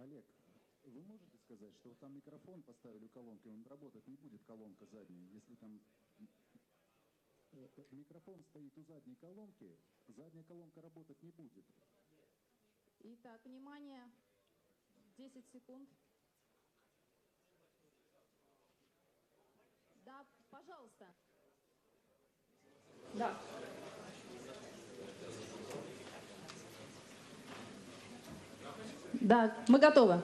Олег, вы можете сказать, что вот там микрофон поставили колонки, он работать не будет, колонка задняя, если там микрофон стоит у задней колонки, задняя колонка работать не будет. Итак, внимание, 10 секунд. Да, пожалуйста. Да. Да, мы готовы.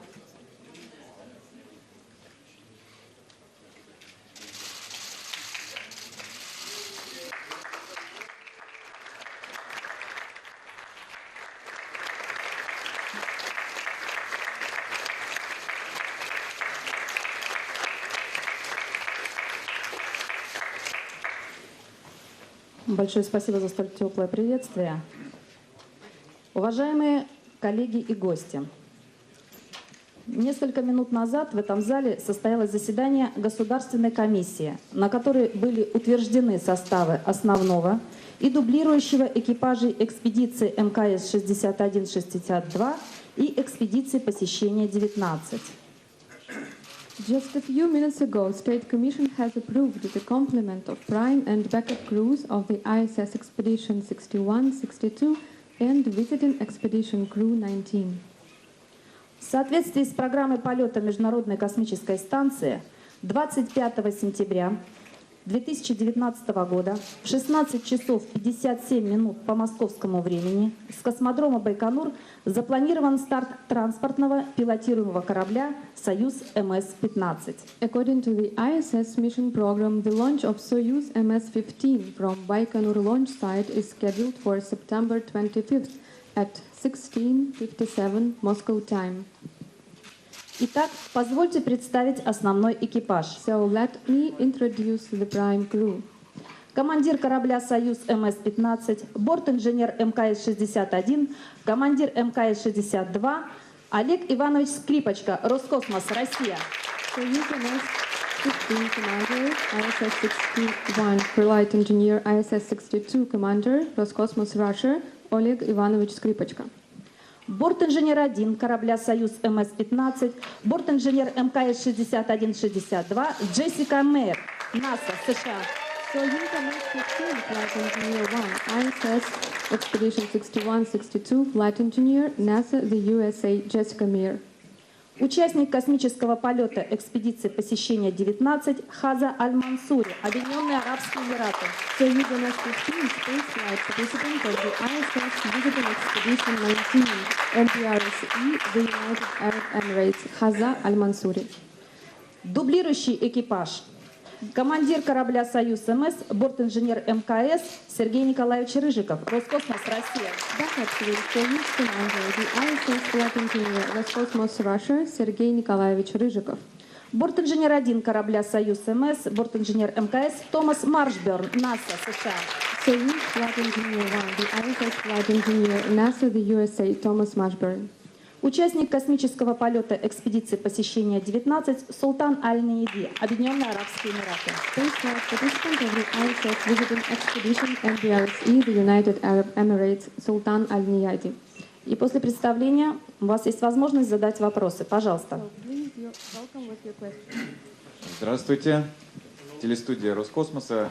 Большое спасибо за столь теплое приветствие. Уважаемые коллеги и гости, несколько минут назад в этом зале состоялось заседание Государственной комиссии, на которой были утверждены составы основного и дублирующего экипажей экспедиции МКС-61-62 и экспедиции посещения 19. Just a few minutes ago, State Commission has approved the complement of prime and backup crews of the ISS Expedition 61-62 and Visiting Expedition Crew 19. В соответствии с программой полета Международной космической станции 25 сентября 2019 года в 16 часов 57 минут по московскому времени с космодрома Байконур запланирован старт транспортного пилотируемого корабля «Союз МС-15». According to the ISS mission program, the launch of Soyuz MS-15 from Baikonur launch site is scheduled for September 25th at 16:57 Moscow time. Итак, позвольте представить основной экипаж. So let me introduce the prime crew. Командир корабля «Союз МС-15», борт-инженер МКС-61, командир МКС-62 Олег Иванович Скрипочка, Роскосмос, Россия. Soyuz MS-15 commander, ISS-61 flight engineer, ISS-62 commander, Roscosmos, Russia, Oleg Ivanovich Skripochka. Борт-инженер 1 корабля «Союз МС-15», борт-инженер МКС-61-62 Джессика Мейер, НАСА, США. Soyuz MS-15 flight engineer 1, ISS Expedition 61-62 flight engineer, NASA, the USA, Jessica Meir. Участник космического полета экспедиции посещения 19 Хаза Аль-Мансури, Объединенные Арабские Эмираты. Soyuz MS-15 spaceflight participant of the ISS Visiting Expedition 19, MPRSE, the United Arab Emirates, Haza Al-Mansuri. Дублирующий экипаж. Командир корабля «Союз МС», борт-инженер МКС Сергей Николаевич Рыжиков, Роскосмос, Россия. Backup crew, Soyuz commander, the ISS flight engineer, Roscosmos, Russia, Сергей Николаевич Рыжиков. Борт-инженер 1 корабля «Союз МС», борт-инженер МКС Томас Маршберн, НАСА, США. Soyuz flight engineer 1, the ISS flight engineer, NASA, the USA, Thomas Mashburn. Участник космического полета экспедиции посещения 19 Султан Аль-Наиди, Объединенные Арабские Эмираты. Spaceflight participant of the ISS Visiting Expedition MPRSE, the United Arab Emirates, Sultan Al-Niyadi. И после представления у вас есть возможность задать вопросы. Пожалуйста. Здравствуйте. Телестудия Роскосмоса.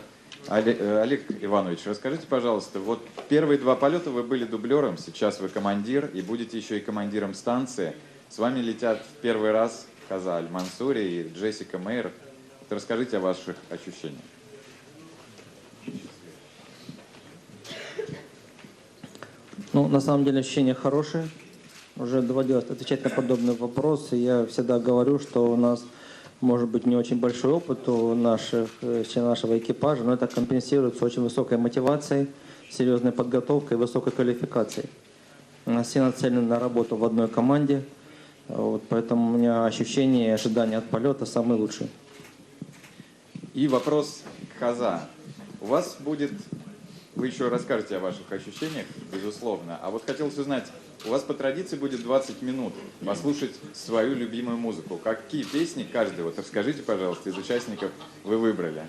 Олег Иванович, расскажите, пожалуйста, вот первые два полета вы были дублером, сейчас вы командир и будете еще и командиром станции. С вами летят в первый раз Хаза Аль-Мансури и Джессика Мейер. Вот расскажите о ваших ощущениях. Ну, на самом деле ощущения хорошие. Уже доводилось отвечать на подобные вопросы. Я всегда говорю, что у нас может быть не очень большой опыт у членов нашего экипажа, но это компенсируется очень высокой мотивацией, серьезной подготовкой и высокой квалификацией. У нас все нацелены на работу в одной команде, вот, поэтому у меня ощущения и ожидания от полета самые лучшие. И вопрос к Хаза. У вас будет... Вы еще расскажете о ваших ощущениях, безусловно. А вот хотелось узнать, у вас по традиции будет 20 минут послушать свою любимую музыку. Какие песни каждый, вот расскажите, пожалуйста, из участников вы выбрали?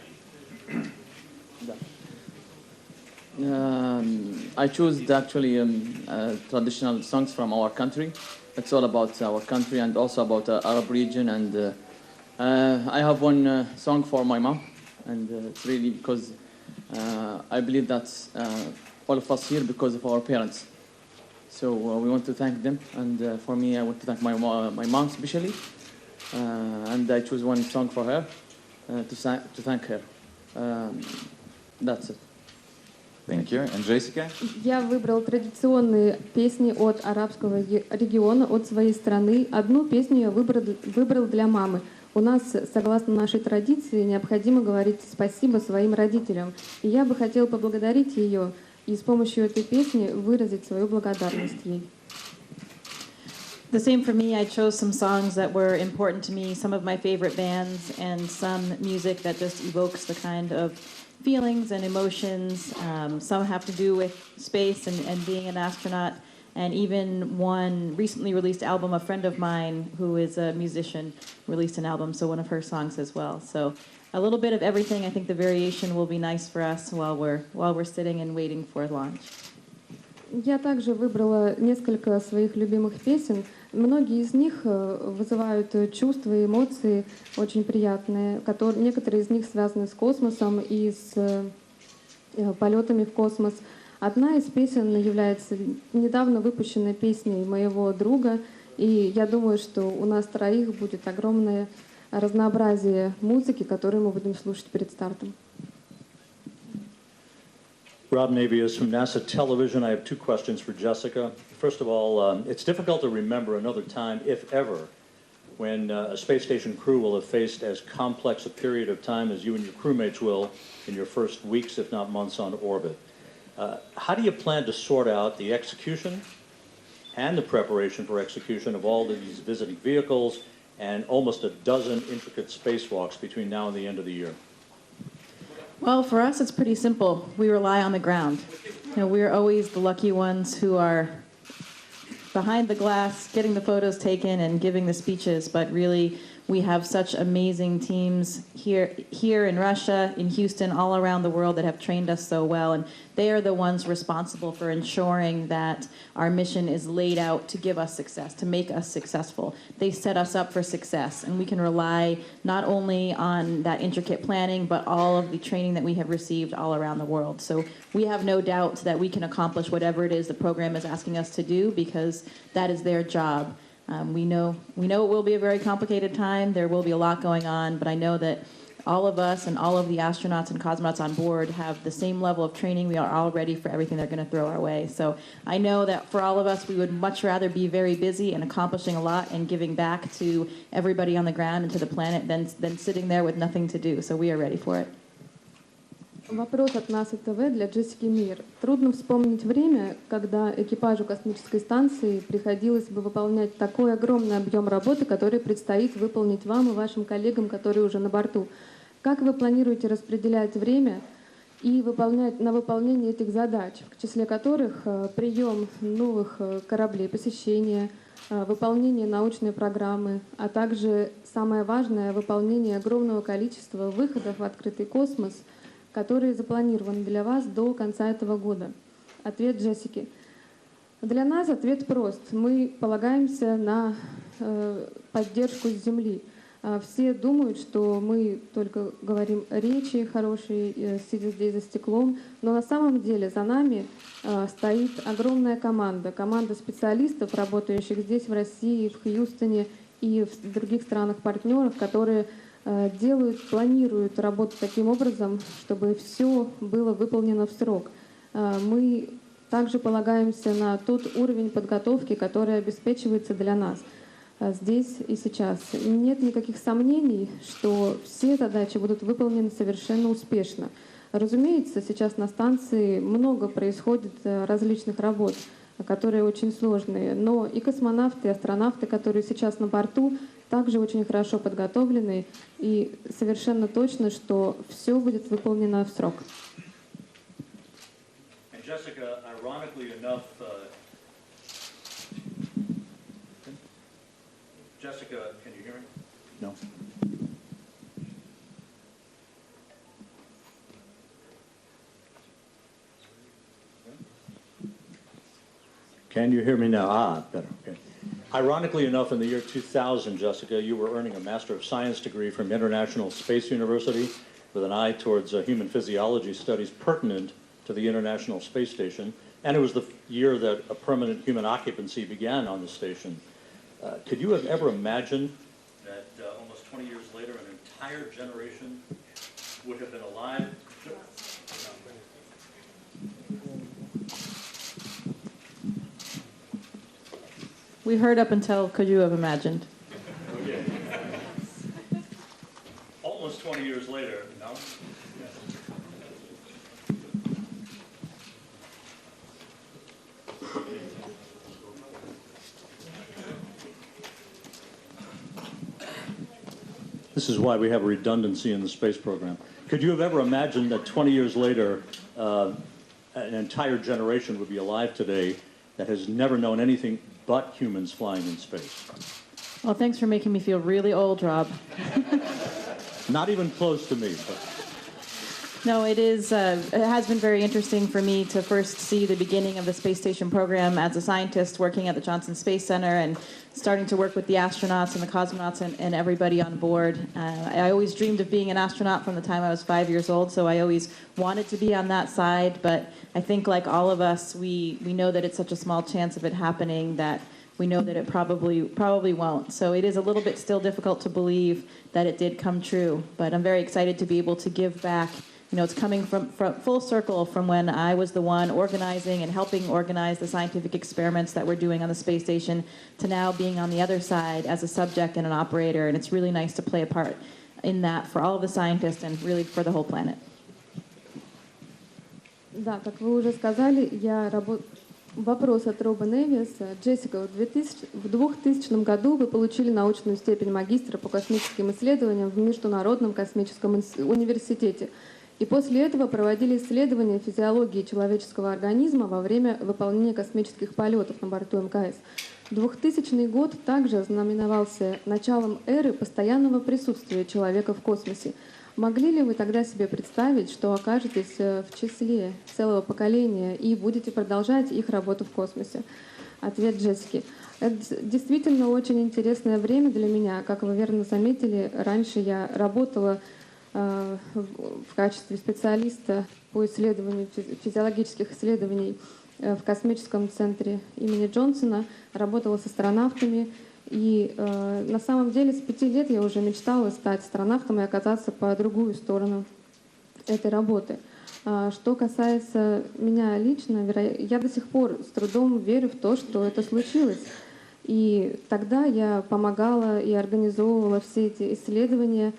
I chose actually traditional songs from our country. it's all about our country and also about the Arab region. And I have one song for my mom, and it's really because I believe that all of us here because of our parents. So we want to thank them, and for me, I want to thank my mom especially, and I choose one song for her to thank her. That's it. Thank you. And Jessica? Я выбрал традиционные песни от арабского региона, от своей страны. Одну песню я выбрал для мамы. У нас, согласно нашей традиции, необходимо говорить спасибо своим родителям. И я бы хотела поблагодарить ее и с помощью этой песни выразить свою благодарность ей. The same for me. I chose some songs that were important to me, some of my favorite bands, and some music that just evokes the kind of feelings and emotions. Some have to do with space and being an astronaut, and even one recently released album, a friend of mine who is a musician released an album, so one of her songs as well. So a little bit of everything. I think the variation will be nice for us while we're sitting and waiting for launch. Я также выбрала несколько своих любимых песен. Многие из них вызывают чувства и эмоции очень приятные. Некоторые из них связаны с космосом и с полетами в космос. Одна из песен является недавно выпущенной песней моего друга. И я думаю, что у нас троих будет огромное разнообразие музыки, которую мы будем слушать перед стартом. Rob Navius from NASA Television. I have two questions for Jessica. First of all, it's difficult to remember another time, if ever, when a space station crew will have faced as complex a period of time as you and your crewmates will in your first weeks, if not months, on orbit. How do you plan to sort out the execution and the preparation for execution of all of these visiting vehicles and almost a dozen intricate spacewalks between now and the end of the year? Well, for us, it's pretty simple. We rely on the ground. We're always the lucky ones who are behind the glass, getting the photos taken and giving the speeches, but really we have such amazing teams here in Russia, in Houston, all around the world that have trained us so well, and they are the ones responsible for ensuring that our mission is laid out to give us success, to make us successful. They set us up for success, and we can rely not only on that intricate planning, but all of the training that we have received all around the world. So we have no doubt that we can accomplish whatever it is the program is asking us to do, because that is their job. We know it will be a very complicated time. There will be a lot going on, but I know that all of us and all of the astronauts and cosmonauts on board have the same level of training. We are all ready for everything they're going to throw our way. So I know that for all of us, we would much rather be very busy and accomplishing a lot and giving back to everybody on the ground and to the planet than sitting there with nothing to do. So we are ready for it. Вопрос от NASA ТВ для Джессики Мир. Трудно вспомнить время, когда экипажу космической станции приходилось бы выполнять такой огромный объем работы, который предстоит выполнить вам и вашим коллегам, которые уже на борту. Как вы планируете распределять время и на выполнение этих задач, в числе которых прием новых кораблей, посещение, выполнение научной программы, а также, самое важное, выполнение огромного количества выходов в открытый космос, которые запланированы для вас до конца этого года? Ответ Джессики. Для нас ответ прост. Мы полагаемся на поддержку с Земли. Все думают, что мы только говорим речи хорошие, сидя здесь за стеклом, но на самом деле за нами стоит огромная команда специалистов, работающих здесь, в России, в Хьюстоне и в других странах-партнерах, которые планируют работу таким образом, чтобы все было выполнено в срок. Мы также полагаемся на тот уровень подготовки, который обеспечивается для нас здесь и сейчас. Нет никаких сомнений, что все задачи будут выполнены совершенно успешно. Разумеется, сейчас на станции много происходит различных работ, которые очень сложные, но и космонавты, и астронавты, которые сейчас на борту, также очень хорошо подготовлены, и совершенно точно, что все будет выполнено в срок. Jessica, ironically enough, Jessica, can you hear me? No. Can you hear me now? Better. Okay. Ironically enough, in the year 2000, Jessica, you were earning a Master of Science degree from International Space University with an eye towards human physiology studies pertinent to the International Space Station. And it was the year that a permanent human occupancy began on the station. Could you have ever imagined that almost 20 years later, an entire generation would have been alive? We heard up until could you have imagined? Okay. Almost 20 years later, no? This is why we have a redundancy in the space program. Could you have ever imagined that 20 years later, an entire generation would be alive today that has never known anything but humans flying in space? Well, thanks for making me feel really old, Rob. Not even close to me, but... No, it has been very interesting for me to first see the beginning of the space station program as a scientist working at the Johnson Space Center and starting to work with the astronauts and the cosmonauts and everybody on board. I always dreamed of being an astronaut from the time I was 5 years old, so I always wanted to be on that side. But I think like all of us, we know that it's such a small chance of it happening that we know that it probably won't. So it is a little bit still difficult to believe that it did come true. But I'm very excited to be able to give back. You know, it's coming from full circle from when I was the one organizing and helping organize the scientific experiments that we're doing on the space station to now being on the other side as a subject and an operator. And it's really nice to play a part in that for all of the scientists and really for the whole planet. Да, как вы уже сказали, вопрос от Роба Невиса. Джессика, в 2000 году вы получили научную степень магистра по космическим исследованиям в Международном космическом университете. И после этого проводили исследования физиологии человеческого организма во время выполнения космических полетов на борту МКС. 2000 год также ознаменовался началом эры постоянного присутствия человека в космосе. Могли ли вы тогда себе представить, что окажетесь в числе целого поколения и будете продолжать их работу в космосе? Ответ Джессики. Это действительно очень интересное время для меня. Как вы верно заметили, раньше я работала в качестве специалиста по исследованию физиологических исследований в космическом центре имени Джонсона, работала с астронавтами. И на самом деле с 5 лет я уже мечтала стать астронавтом и оказаться по другую сторону этой работы. Что касается меня лично, я до сих пор с трудом верю в то, что это случилось. И тогда я помогала и организовывала все эти исследования,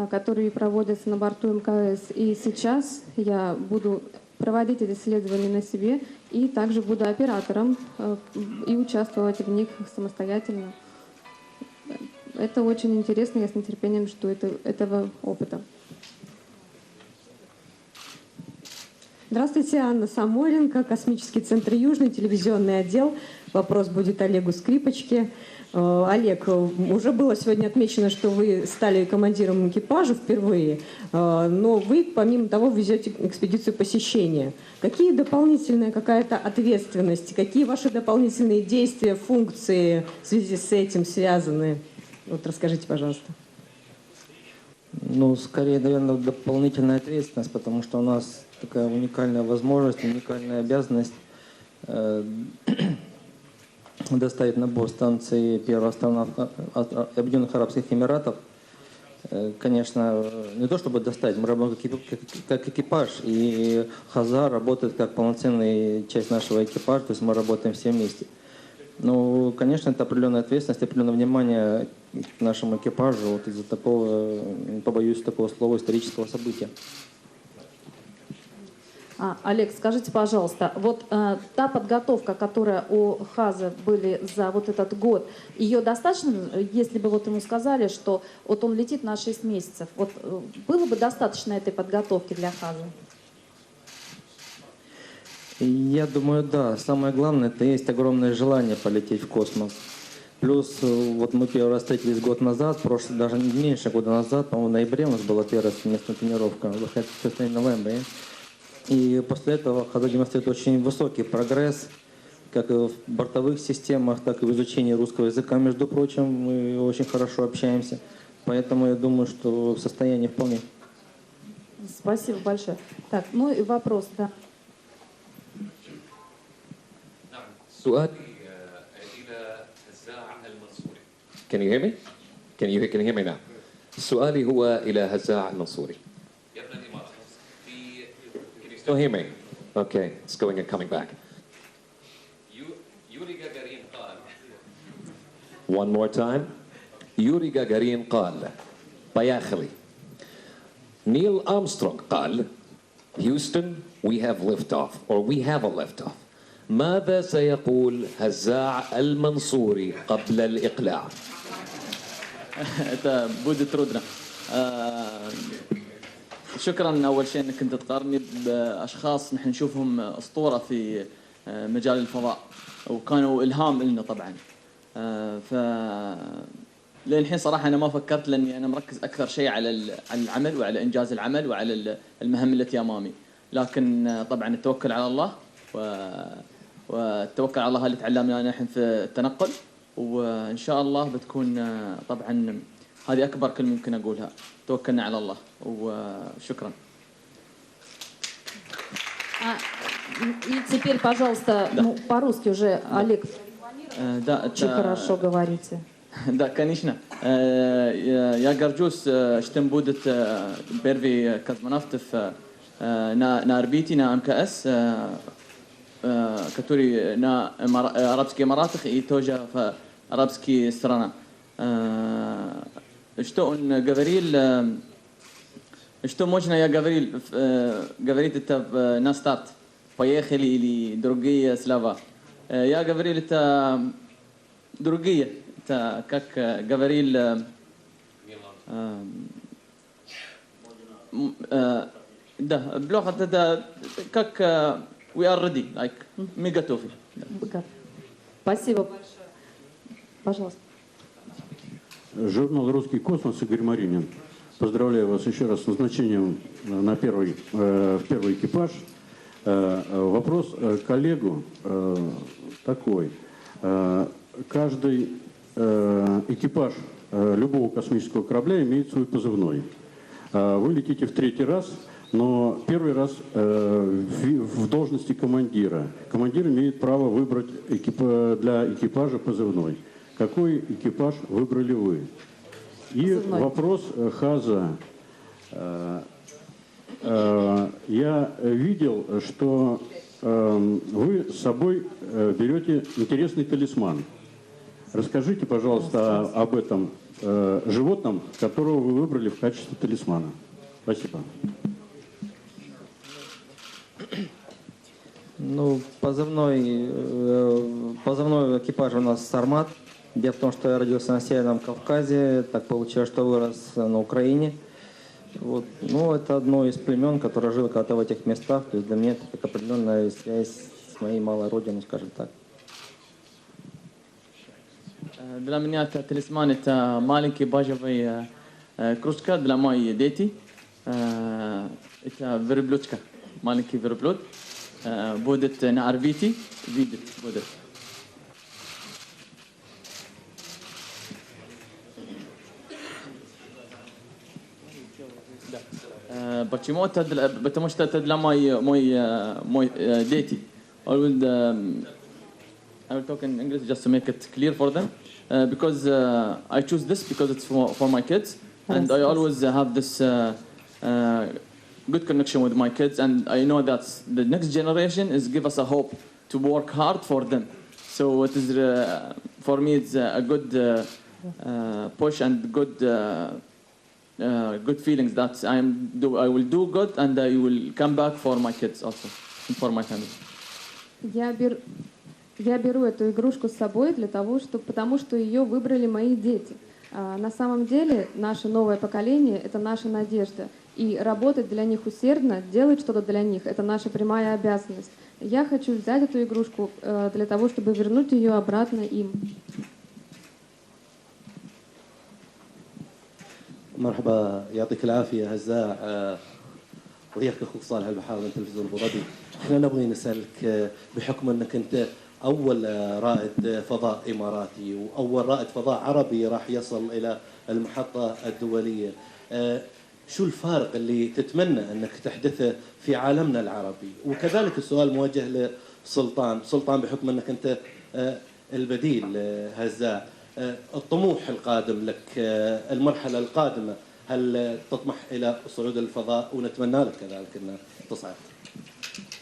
которые проводятся на борту МКС. И сейчас я буду проводить эти исследования на себе и также буду оператором и участвовать в них самостоятельно. Это очень интересно, я с нетерпением жду этого опыта. Здравствуйте, Анна Самойленко, Космический центр Южный, телевизионный отдел. Вопрос будет Олегу Скрипочке. Олег, уже было сегодня отмечено, что вы стали командиром экипажа впервые, но вы, помимо того, везете экспедицию посещения. Какие дополнительная какая-то ответственность, какие ваши дополнительные действия, функции в связи с этим связаны? Вот расскажите, пожалуйста. Ну, скорее, наверное, дополнительная ответственность, потому что у нас такая уникальная возможность, уникальная обязанность доставить на борт станции первого астронавта Объединенных Арабских Эмиратов. Конечно, не то чтобы доставить, мы работаем как экипаж, и Хаза работает как полноценная часть нашего экипажа, то есть мы работаем все вместе. Ну, конечно, это определенная ответственность, определенное внимание к нашему экипажу вот из-за такого, не побоюсь такого слова, исторического события. Олег, скажите, пожалуйста, вот та подготовка, которая у Хаза были за вот этот год, ее достаточно, если бы вот ему сказали, что вот он летит на 6 месяцев, вот было бы достаточно этой подготовки для Хаза? Я думаю, да. Самое главное, это есть огромное желание полететь в космос. Плюс, вот мы первый раз встретились год назад, даже меньше года назад, по-моему, в ноябре у нас была первая совместная тренировка, в ноябре. И после этого Хаза демонстрирует очень высокий прогресс как и в бортовых системах, так и в изучении русского языка, между прочим, мы очень хорошо общаемся. Поэтому я думаю, что в состоянии вполне. Спасибо большое. Так, ну и вопрос, да. سؤال إلى هزاع المنصوري. Can you hear me? Can you hear me now? سؤالي هو إلى هزاع المنصوري. Can you still hear me? Okay, it's going and coming back. يوري غاغارين قال. One more time. يوري غاغارين قال باياخلي. Neil Armstrong قال Houston, we have liftoff, or we have a liftoff. ماذا سيقول هزاع المنصوري قبل الإقلاع؟ Это будет трудно. شكرا أول شيء أنك كنت تقارني بأشخاص نحن نشوفهم أسطورة في مجال الفضاء وكانوا إلهام لنا طبعا. للحين صراحة أنا ما فكرت لأني أنا مركز أكثر شيء على العمل وعلى إنجاز العمل وعلى المهام التي أمامي. لكن طبعا التوكل على الله والتوكل على الله اللي تعلمنا نحن في التنقل، وإن شاء الله بتكون طبعا هذه أكبر كلمة ممكن أقولها، توكلنا على الله وشكرا. И теперь, пожалуйста, ну, по-русски уже, Олег, очень хорошо говорите. Да, конечно. Я горжусь, что будет первый космонавт на орбите, на МКС, который на Арабских Эмиратах и тоже в арабские страны. Что он говорил, что можно я говорить это на старт, поехали или другие слова. Я говорил это другие. Это, как говорил да, плохо, это как we are ready, like мы готовы. Спасибо большое. Пожалуйста. Журнал «Русский космос», Игорь Маринин. Поздравляю вас еще раз с назначением в первый экипаж. Вопрос к коллегу такой. Каждый экипаж любого космического корабля имеет свой позывной. Вы летите в третий раз, но первый раз в должности командира. Командир имеет право выбрать для экипажа позывной. Какой экипаж выбрали вы? И вопрос Хаза. Я видел, что вы с собой берете интересный талисман. Расскажите, пожалуйста, об этом животном, которого вы выбрали в качестве талисмана. Спасибо. Ну, позывной экипаж у нас «Сармат». Дело в том, что я родился на Северном Кавказе, так получилось, что вырос на Украине. Вот. Ну, это одно из племен, которое жило когда-то в этих местах. То есть для меня это как определенная связь с моей малой родиной, скажем так. Для меня это талисман, это маленький бежевый кружка для моей дети. Это верблюдка, маленький верблюд. Будет на орбите, видит будет. Почему это? Потому что это для мои дети. I will talk in English just to make it clear for them. Because I choose this because it's for my kids, and I always have this good connection with my kids, and I know that the next generation is give us a hope to work hard for them. So it is for me it's a good push and good feelings that I will do good and I will come back for my kids also and for my family. Я беру эту игрушку с собой потому что ее выбрали мои дети. На самом деле наше новое поколение — это наша надежда. И работать для них усердно, делать что-то для них — это наша прямая обязанность. Я хочу взять эту игрушку для того, чтобы вернуть ее обратно им. مرحبا يعطيك العافية هزاع وياك أخوك صالح البحار من تلفزيون أبو ظبي. احنا نبغي نسألك بحكم أنك أنت أول رائد فضاء إماراتي وأول رائد فضاء عربي راح يصل إلى المحطة الدولية. شو الفارق اللي تتمنى أنك تحدثه في عالمنا العربي؟ وكذلك السؤال موجه لسلطان بحكم أنك أنت البديل هزاع. الطموح القادم لك، المرحلة القادمة، هل تطمح إلى صعود الفضاء؟ ونتمنى لك كذلك أن تصعد.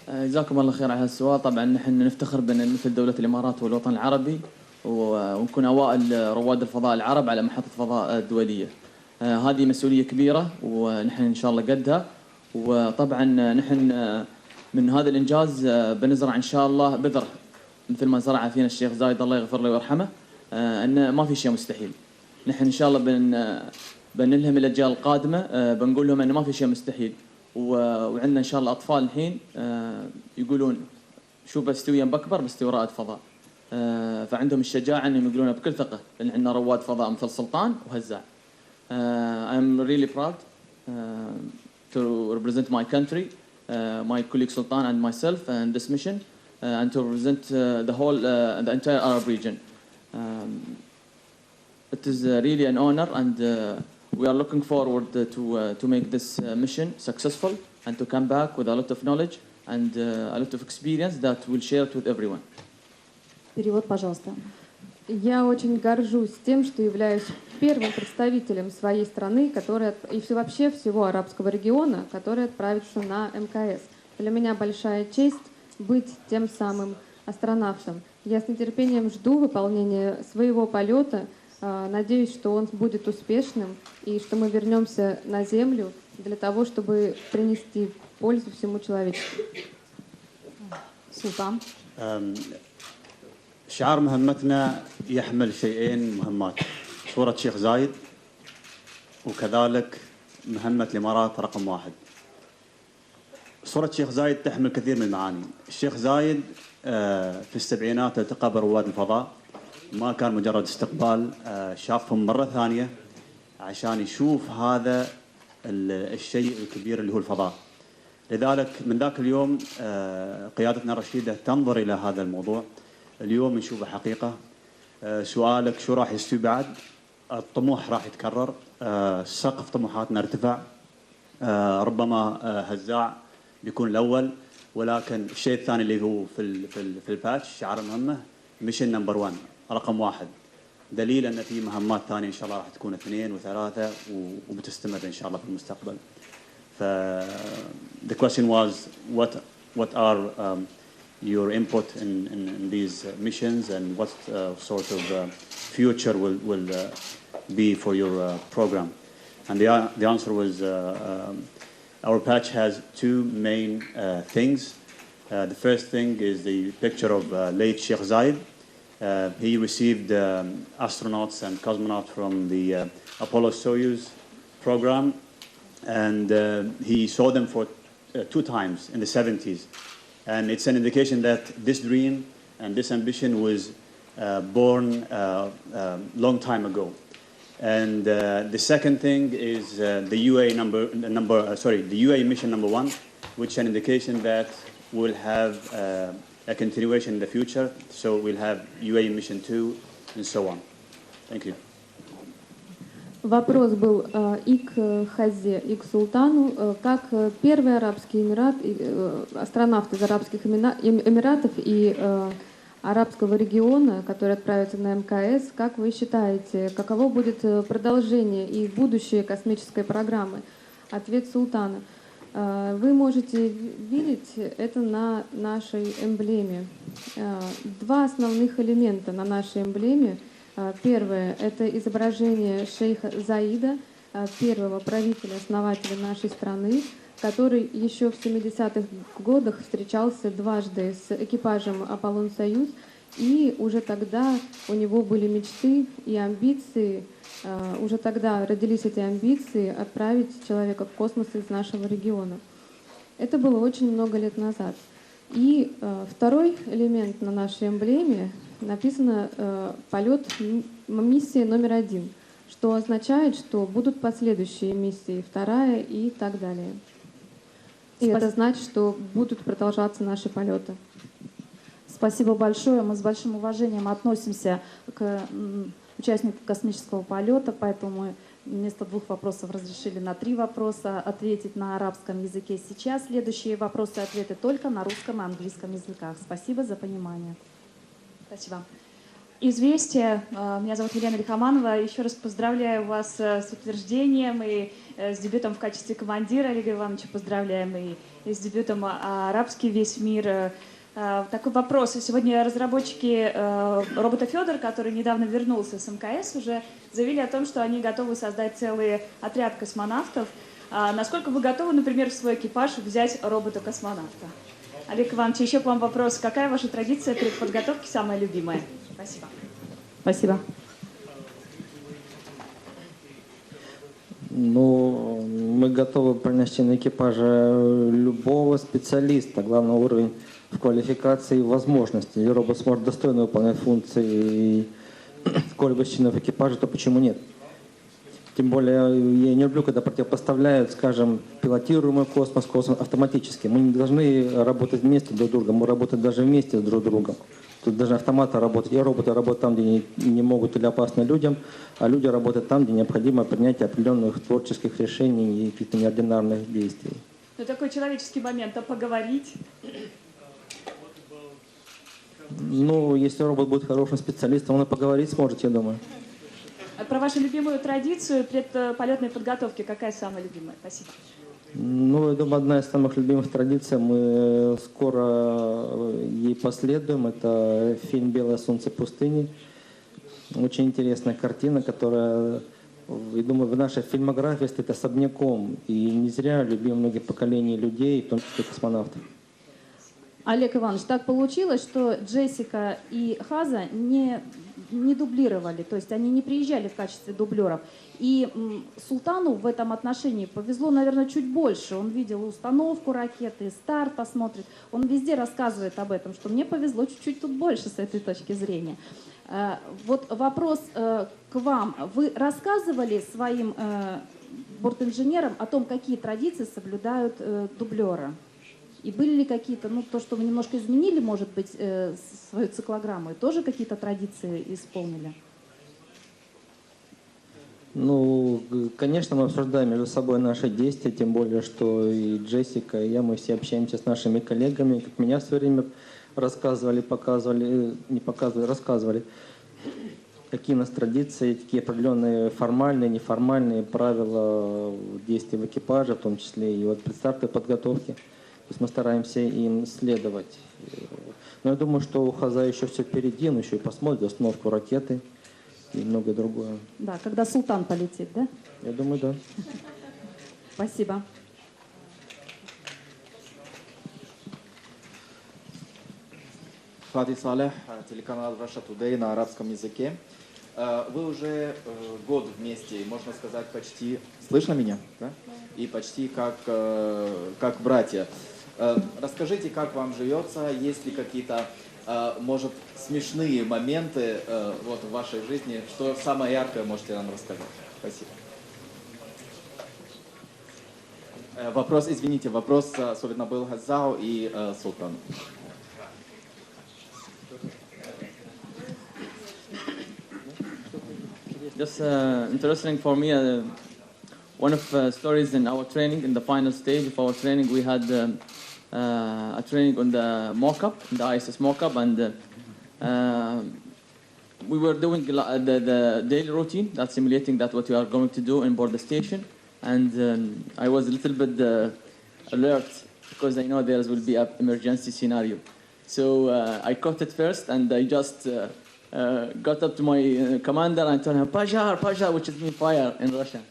جزاكم الله خير على هالسؤال. طبعا نحن نفتخر بأن نمثل دولة الإمارات والوطن العربي ونكون أوائل رواد الفضاء العرب على محطة فضاء دولية. هذه مسؤولية كبيرة ونحن إن شاء الله قدها. وطبعا نحن من هذا الإنجاز بنزرع إن شاء الله بذرة مثل ما زرع فينا الشيخ زايد الله يغفر له ويرحمه، أن ما في شيء مستحيل. نحن إن شاء الله بنلهم الأجيال القادمة، بنقول لهم أن ما في شيء مستحيل. وعندنا إن شاء الله أطفال الحين يقولون شو بستوي بكبر بستوي رائد فضاء، فعندهم الشجاعة أنهم يقولونها بكل ثقة لأن عندنا رواد فضاء مثل سلطان وهزاع. I'm really proud to represent my country, my colleague Sultan and myself and this mission, and to represent the entire Arab region. It is really an honor, and we are looking forward to make this mission successful and to come back with a lot of knowledge and a lot of experience that we'll share it with everyone. Перевод, пожалуйста. Я очень горжусь тем, что являюсь первым представителем своей страны, и вообще всего арабского региона, который отправится на МКС. Для меня большая честь быть тем самым астронавтом. Я с нетерпением жду выполнения своего полета. Надеюсь, что он будет успешным и что мы вернемся на Землю для того, чтобы принести пользу всему человечеству. Султан. شعار مهمتنا يحمل شيئين مهمات: صورة شيخ زايد وكذلك مهمة الإمارات رقم 1. صورة شيخ زايد تحمل كثير من المعاني. الشيخ زايد في السبعينات التقى برواد الفضاء، ما كان مجرد استقبال، شافهم مرة ثانية عشان يشوف هذا الشيء الكبير اللي هو الفضاء. لذلك من ذاك اليوم قيادتنا الرشيدة تنظر إلى هذا الموضوع. اليوم نشوفه حقيقة. سؤالك شو راح يستوي بعد؟ الطموح راح يتكرر، سقف طموحاتنا ارتفع. ربما هزاع بيكون الأول، ولكن الشيء الثاني اللي هو في الباتش شعار مهمة ميشن نمبر 1 رقم 1، دليل أن في مهمات ثانية إن شاء الله راح تكون 2 و3 وبتستمر إن شاء الله في المستقبل. The question was what are your input in these missions and what sort of future will be for your program. And the answer was our patch has two main things. The first thing is the picture of late Sheikh Zayed. He received astronauts and cosmonauts from the Apollo-Soyuz program, and he saw them for 2 times in the 70s. And it's an indication that this dream and this ambition was born long time ago. And the second thing is the UAE mission number 1, which is an indication that we'll have a continuation in the future. So we'll have UAE mission 2 and so on. Thank you. Вопрос был и к Хазе, и к Султану, как первый Арабский Эмират, астронавт из Арабских Эмиратов и арабского региона, который отправится на МКС, как вы считаете, каково будет продолжение и будущее космической программы? Ответ Султана. Вы можете видеть это на нашей эмблеме. 2 основных элемента на нашей эмблеме. Первое — это изображение шейха Заида, первого правителя, основателя нашей страны, который еще в 70-х годах встречался дважды с экипажем Аполлон-Союз, и уже тогда у него были мечты и амбиции, уже тогда родились эти амбиции отправить человека в космос из нашего региона. Это было очень много лет назад. И второй элемент на нашей эмблеме написано «Полет миссии номер 1», что означает, что будут последующие миссии, 2 и так далее. И это значит, что будут продолжаться наши полеты. Спасибо большое. Мы с большим уважением относимся к участникам космического полета, поэтому мы вместо 2 вопросов разрешили на 3 вопроса ответить на арабском языке. Сейчас следующие вопросы и ответы только на русском и английском языках. Спасибо за понимание. Спасибо. Известия. Меня зовут Елена Лихоманова. Еще раз поздравляю вас с утверждением и с дебютом в качестве командира. Олега Ивановича поздравляем и с дебютом «Арабский весь мир». Такой вопрос. Сегодня разработчики робота «Федор», который недавно вернулся с МКС, уже заявили о том, что они готовы создать целый отряд космонавтов. Насколько вы готовы, например, в свой экипаж взять робота-космонавта? Олег Иванович, еще к вам вопрос. Какая ваша традиция перед подготовкой самая любимая? Спасибо. Спасибо. Ну, мы готовы принести на экипаже любого специалиста. Главный уровень в квалификации и возможности. Если робот сможет достойно выполнять функции сколь-либо членов экипажа, то почему нет? Тем более, я не люблю, когда противопоставляют, скажем, пилотируемый космос автоматически. Мы не должны работать вместе друг с другом, мы работаем даже вместе друг с другом. Тут должны автоматы работать, и роботы работают там, где не могут или опасны людям, а люди работают там, где необходимо принятие определенных творческих решений и каких-то неординарных действий. Ну, такой человеческий момент, а поговорить? Ну, если робот будет хорошим специалистом, он и поговорить сможет, я думаю. Про вашу любимую традицию предполетной подготовки. Какая самая любимая? Спасибо. Ну, я думаю, одна из самых любимых традиций, мы скоро ей последуем. Это фильм «Белое солнце пустыни». Очень интересная картина, которая, я думаю, в нашей фильмографии стоит особняком. И не зря любим многие поколения людей, в том числе космонавтов. Олег Иванович, так получилось, что Джессика и Хаза не дублировали, то есть они не приезжали в качестве дублеров. И Султану в этом отношении повезло, наверное, чуть больше. Он видел установку ракеты, старт посмотрит. Он везде рассказывает об этом, что мне повезло чуть-чуть тут больше с этой точки зрения. Вот вопрос к вам. Вы рассказывали своим бортинженерам о том, какие традиции соблюдают дублеры? И были ли какие-то, ну, то, что вы немножко изменили, может быть, свою циклограмму, и тоже какие-то традиции исполнили? Ну, конечно, мы обсуждаем между собой наши действия, тем более, что и Джессика, и я, мы все общаемся с нашими коллегами, как меня в свое время рассказывали, рассказывали, какие у нас традиции, какие определенные формальные, неформальные правила действий в экипаже, в том числе и вот предстартовой подготовки. То есть мы стараемся им следовать. Но я думаю, что у Хаза еще все впереди, он еще и посмотрит установку ракеты и многое другое. Да, когда Султан полетит, да? Я думаю, да. Спасибо. Фади Салех, телеканал Russia Today на арабском языке. Вы уже год вместе, можно сказать, почти... Слышно меня? Да? И почти как братья. Расскажите, как вам живется, есть ли какие-то, может, смешные моменты вот, в вашей жизни, что самое яркое можете нам рассказать? Спасибо. Вопрос особенно был Газау и Султану. Just interesting for me, one of stories in our training, in the final stage of our training, we had a training on the mock-up, the ISS mock-up, and we were doing the daily routine, that's simulating that what we are going to do on board the station, and I was a little bit alert because I know there will be an emergency scenario. So I caught it first, and I just got up to my commander and told him, Pajar, Pajar, which is mean fire in Russian.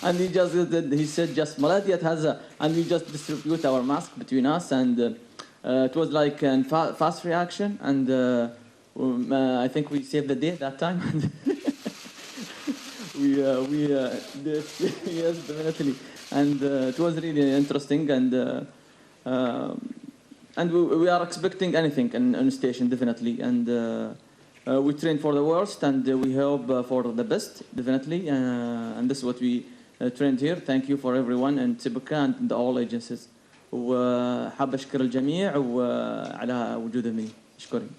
And he said, just Maladiyat Haza, and we just distribute our mask between us, and it was like a fast reaction, and I think we saved the day that time. we did, yes, definitely, and it was really interesting, and we are expecting anything on station, definitely, and we train for the worst, and we hope for the best, definitely, and this is what we trained here. Thank you for everyone and Tibuka and all agencies. وحاب أشكر الجميع وعلى وجودهم. أشكرك.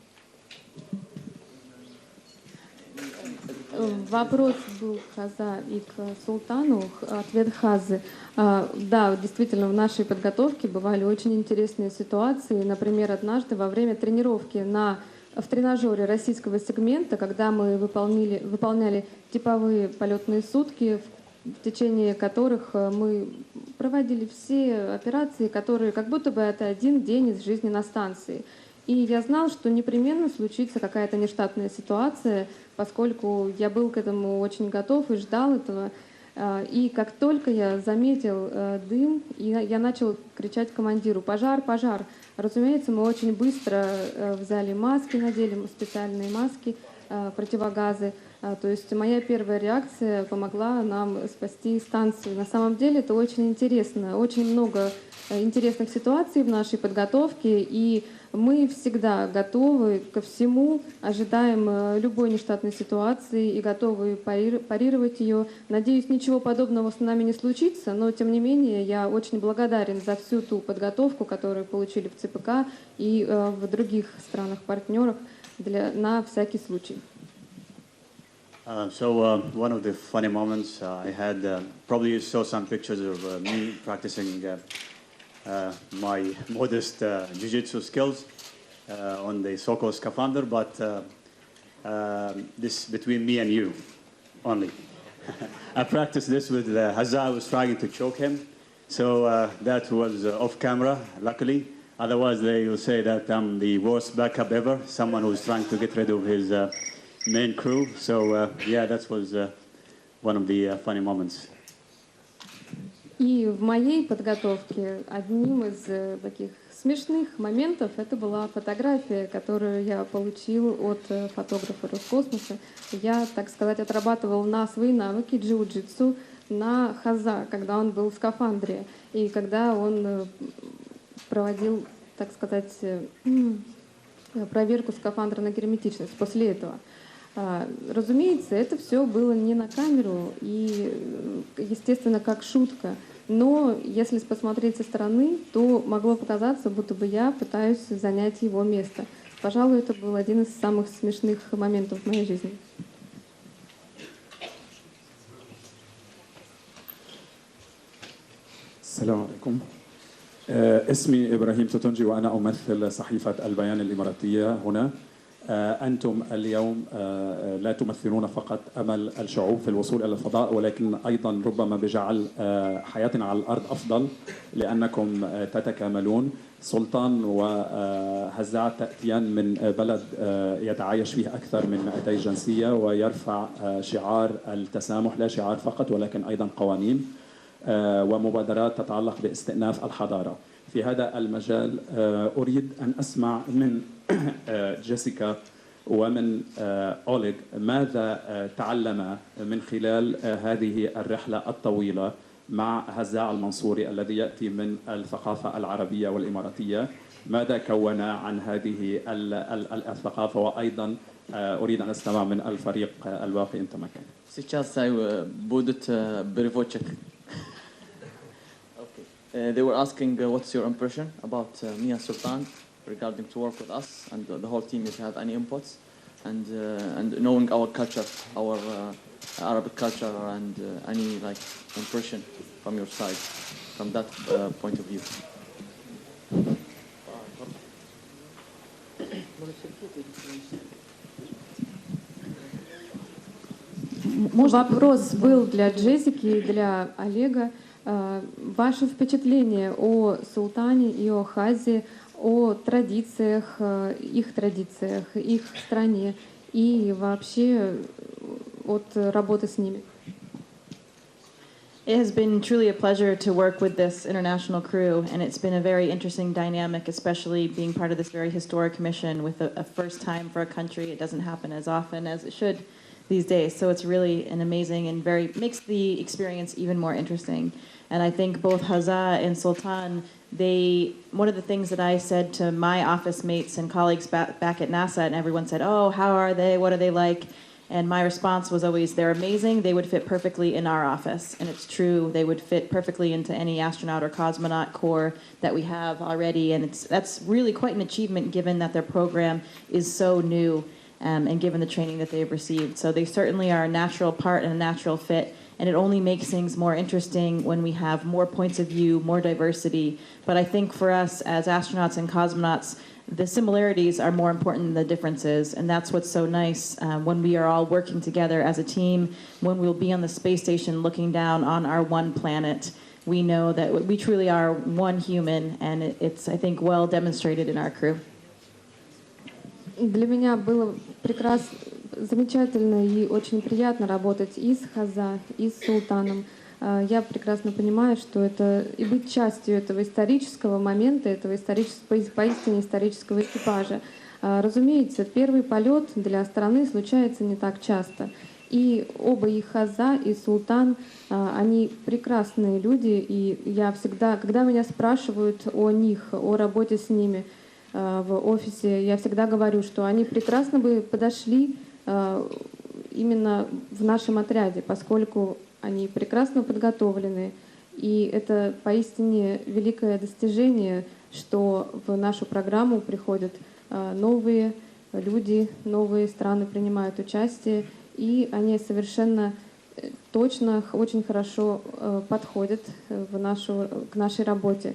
Вопрос был к Хаза и к Султану. Ответ Хазы. Да, действительно, в нашей подготовке бывали очень интересные ситуации. Например, однажды во время тренировки в тренажере российского сегмента, когда мы выполняли типовые полетные сутки, в течение которых мы проводили все операции, которые как будто бы это один день из жизни на станции. И я знал, что непременно случится какая-то нештатная ситуация, поскольку я был к этому очень готов и ждал этого. И как только я заметил дым, я начал кричать командиру: «Пожар, пожар!». Разумеется, мы очень быстро взяли маски, надели специальные маски, противогазы. То есть моя первая реакция помогла нам спасти станцию. На самом деле это очень интересно. Очень много интересных ситуаций в нашей подготовке, и мы всегда готовы ко всему, ожидаем любой нештатной ситуации и готовы парировать ее. Надеюсь, ничего подобного с нами не случится, но тем не менее я очень благодарен за всю ту подготовку, которую получили в ЦПК и в других странах-партнерах на всякий случай. So one of the funny moments I had, probably you saw some pictures of me practicing my modest jiu-jitsu skills on the so-called scaphandra, but this between me and you only. I practiced this with Hazza. I was trying to choke him, so that was off camera, luckily. Otherwise, they will say that I'm the worst backup ever, someone who's trying to get rid of his main crew. So yeah, that was one of the funny moments. И в моей подготовке одним из таких смешных моментов это была фотография, которую я получил от фотографа Роскосмоса. Я, так сказать, отрабатывал на свои навыки джиу-джитсу на Хаза, когда он был в скафандре, и когда он проводил, так сказать, проверку скафандра на герметичность после этого. Разумеется, это все было не на камеру и, естественно, как шутка. Но если посмотреть со стороны, то могло показаться, будто бы я пытаюсь занять его место. Пожалуй, это был один из самых смешных моментов в моей жизни. السلام عليكم. اسمي إبراهيم توتونجي وأنا أمثل صحيفة البيان الإماراتية هنا. أنتم اليوم لا تمثلون فقط أمل الشعوب في الوصول إلى الفضاء، ولكن أيضا ربما بجعل حياتنا على الأرض أفضل، لأنكم تتكاملون. سلطان وهزاع تأتيان من بلد يتعايش فيه أكثر من 200 جنسية ويرفع شعار التسامح، لا شعار فقط ولكن أيضا قوانين ومبادرات تتعلق باستئناف الحضارة. في هذا المجال أريد أن أسمع من جيسيكا ومن أوليغ ماذا تعلم من خلال هذه الرحلة الطويلة مع هزاع المنصوري الذي يأتي من الثقافة العربية والإماراتية. ماذا كون عن هذه الثقافة، وأيضا أريد أن أستمع من الفريق الباقي إن تمكن. Сейчас будут переводчик. They were asking what's your impression about me and Sultan regarding to work with us and the whole team, if you have any inputs, and knowing our culture, our Arabic culture, and any like impression from your side, from that point of view. Вопрос был для Джессики и для Олега. Ваше впечатление о Султане и о Хазе, о традициях, их стране и вообще от работы с ними. It has been truly a pleasure to work with this international crew, and it's been a very interesting dynamic, especially being part of this very historic mission with a first time for a country. It doesn't happen as often as it should these days, so it's really an amazing and makes the experience even more interesting. And I think both Hazza and Sultan, one of the things that I said to my office mates and colleagues back at NASA, and everyone said, "Oh, how are they? What are they like?" And my response was always, they're amazing, they would fit perfectly in our office. And it's true, they would fit perfectly into any astronaut or cosmonaut corps that we have already. And that's really quite an achievement given that their program is so new and given the training that they've received. So they certainly are a natural part and a natural fit. And it only makes things more interesting when we have more points of view, more diversity. But I think for us as astronauts and cosmonauts, the similarities are more important than the differences, and that's what's so nice when we are all working together as a team, when we'll be on the space station looking down on our one planet. We know that we truly are one human, and it's, I think, well demonstrated in our crew. Для меня было прекрасно, замечательно и очень приятно работать и с Хаза, и с Султаном. Я прекрасно понимаю, что это и быть частью этого исторического момента, этого поистине исторического экипажа. Разумеется, первый полет для страны случается не так часто. И оба и Хаза, и Султан, они прекрасные люди, и я всегда, когда меня спрашивают о них, о работе с ними в офисе, я всегда говорю, что они прекрасно бы подошли именно в нашем отряде, поскольку они прекрасно подготовлены, и это поистине великое достижение, что в нашу программу приходят новые люди, новые страны принимают участие, и они совершенно точно, очень хорошо подходят к нашей работе.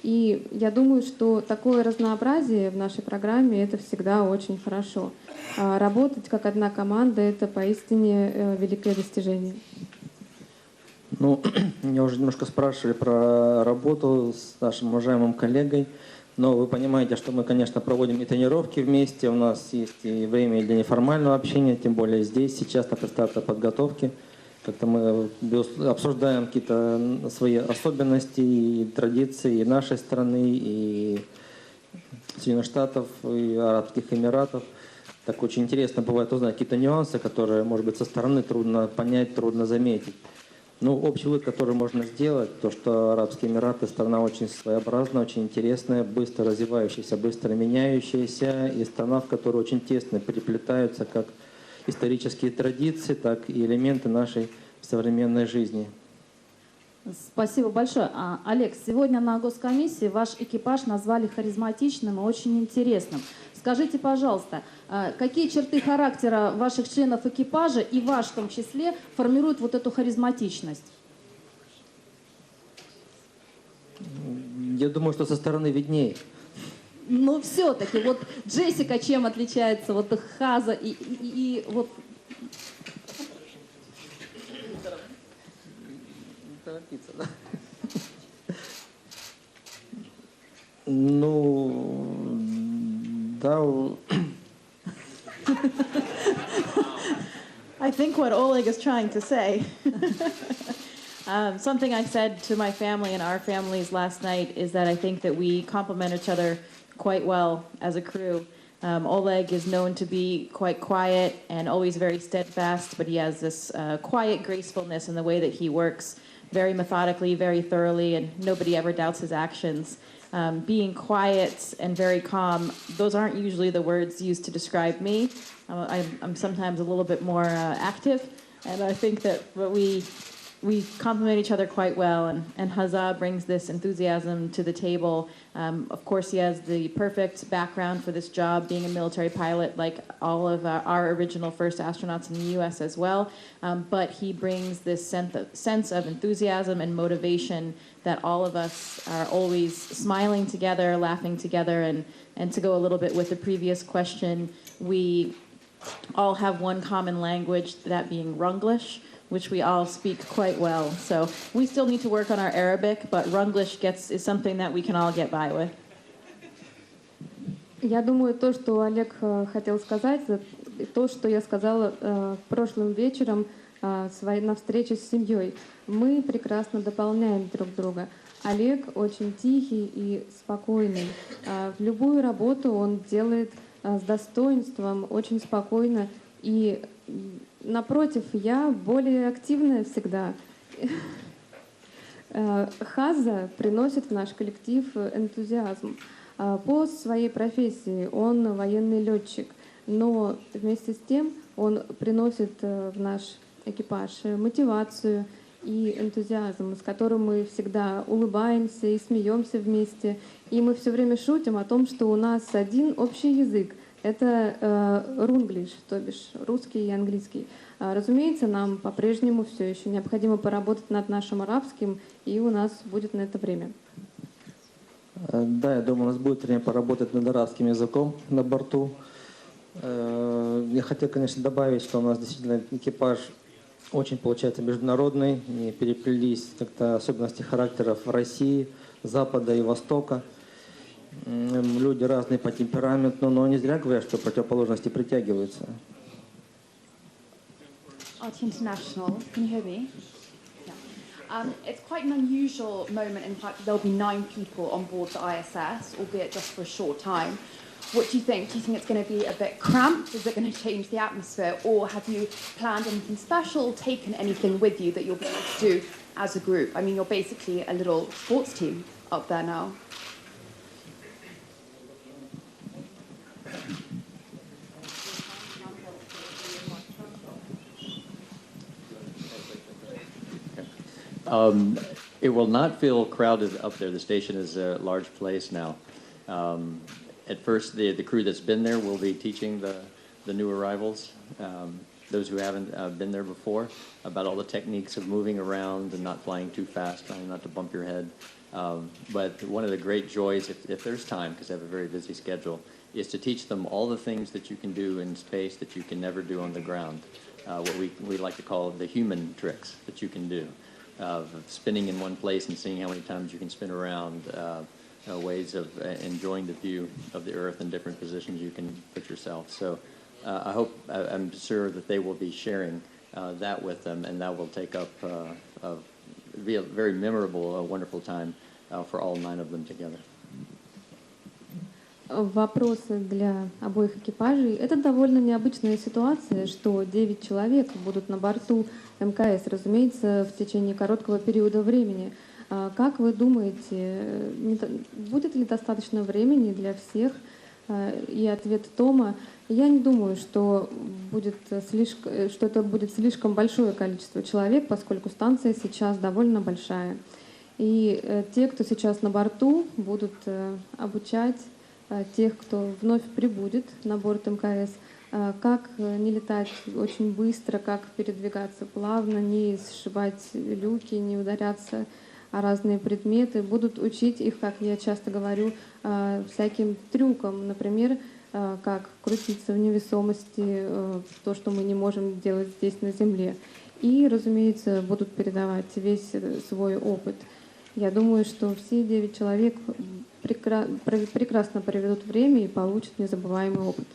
И я думаю, что такое разнообразие в нашей программе — это всегда очень хорошо. Работать как одна команда — это поистине великое достижение. Ну, меня уже немножко спрашивали про работу с нашим уважаемым коллегой, но вы понимаете, что мы, конечно, проводим и тренировки вместе, у нас есть и время для неформального общения, тем более здесь, сейчас на предстартовой подготовке. Как-то мы обсуждаем какие-то свои особенности и традиции и нашей страны, и Соединенных Штатов, и Арабских Эмиратов. Так очень интересно бывает узнать какие-то нюансы, которые, может быть, со стороны трудно понять, трудно заметить. Ну, общий вывод, который можно сделать, то, что Арабские Эмираты — страна очень своеобразная, очень интересная, быстро развивающаяся, быстро меняющаяся, и страна, в которой очень тесно переплетаются как исторические традиции, так и элементы нашей современной жизни. Спасибо большое. Олег, сегодня на госкомиссии ваш экипаж назвали харизматичным и очень интересным. Скажите, пожалуйста, какие черты характера ваших членов экипажа и ваш в том числе формируют вот эту харизматичность? Я думаю, что со стороны виднее. Но все-таки, вот Джессика чем отличается от Хаза и вот... Ну, да. I think what Oleg is trying to say. Something I said to my family and our families last night is that I think that we complement each other quite well as a crew. Oleg is known to be quite quiet and always very steadfast, but he has this quiet gracefulness in the way that he works, very methodically, very thoroughly, and nobody ever doubts his actions. Being quiet and very calm, those aren't usually the words used to describe me. I'm sometimes a little bit more active, and I think that we complement each other quite well, and Hazza brings this enthusiasm to the table. Of course, he has the perfect background for this job, being a military pilot, like all of our original first astronauts in the U.S. as well. But he brings this sense of enthusiasm and motivation that all of us are always smiling together, laughing together, and to go a little bit with the previous question, we all have one common language, that being Runglish, which we all speak quite well. So we still need to work on our Arabic, but Runglish is something that we can all get by with. Я думаю, то, что Олег хотел сказать, то, что я сказала прошлым вечером на встрече с семьей. Мы прекрасно дополняем друг друга. Олег очень тихий и спокойный. В любую работу он делает с достоинством, очень спокойно. И напротив, я более активная всегда. Хаза приносит в наш коллектив энтузиазм. По своей профессии он военный летчик. но вместе с тем он приносит в наш экипаж мотивацию и энтузиазм, с которым мы всегда улыбаемся и смеемся вместе. И мы все время шутим о том, что у нас один общий язык. Это рунглиш, то бишь русский и английский. Разумеется, нам по-прежнему все еще необходимо поработать над нашим арабским, и у нас будет на это время. Да, я думаю, у нас будет время поработать над арабским языком на борту. Я хотел, конечно, добавить, что у нас действительно экипаж очень, получается, международный, и переплелись как-то особенности характеров России, Запада и Востока. Люди разные по темпераменту, но не зря говорят, что противоположности притягиваются. RT International, can you hear me? Yeah. It's quite an unusual moment. In fact, there'll be 9 people on board the ISS, albeit just for a short time. What do you think? Do you think it's going to be a bit cramped? Is it going to change the atmosphere? Or have you planned anything special, taken anything with you that you'll be able to do as a group? I mean, you're basically a little sports team up there now. It will not feel crowded up there. The station is a large place now. At first, the crew that's been there will be teaching the new arrivals, those who haven't been there before, about all the techniques of moving around and not flying too fast, trying not to bump your head. But one of the great joys, if there's time, because they have a very busy schedule, is to teach them all the things that you can do in space that you can never do on the ground. What we like to call the human tricks that you can do. Spinning in one place and seeing how many times you can spin around, ways of enjoying the view of the Earth in different positions you can put yourself. So I'm sure that they will be sharing that with them, and that will take up, be a very memorable, wonderful time for all 9 of them together. Вопросы для обоих экипажей. Это довольно необычная ситуация, что 9 человек будут на борту МКС, разумеется, в течение короткого периода времени. Как вы думаете, будет ли достаточно времени для всех? И ответ Тома: я не думаю, что это будет слишком большое количество человек, поскольку станция сейчас довольно большая. И те, кто сейчас на борту, будут обучать тех, кто вновь прибудет на борт МКС, как не летать очень быстро, как передвигаться плавно, не сшибать люки, не ударяться о разные предметы. Будут учить их, как я часто говорю, всяким трюкам, например, как крутиться в невесомости, то, что мы не можем делать здесь на Земле. И, разумеется, будут передавать весь свой опыт. Я думаю, что все 9 человек прекрасно проведут время и получат незабываемый опыт.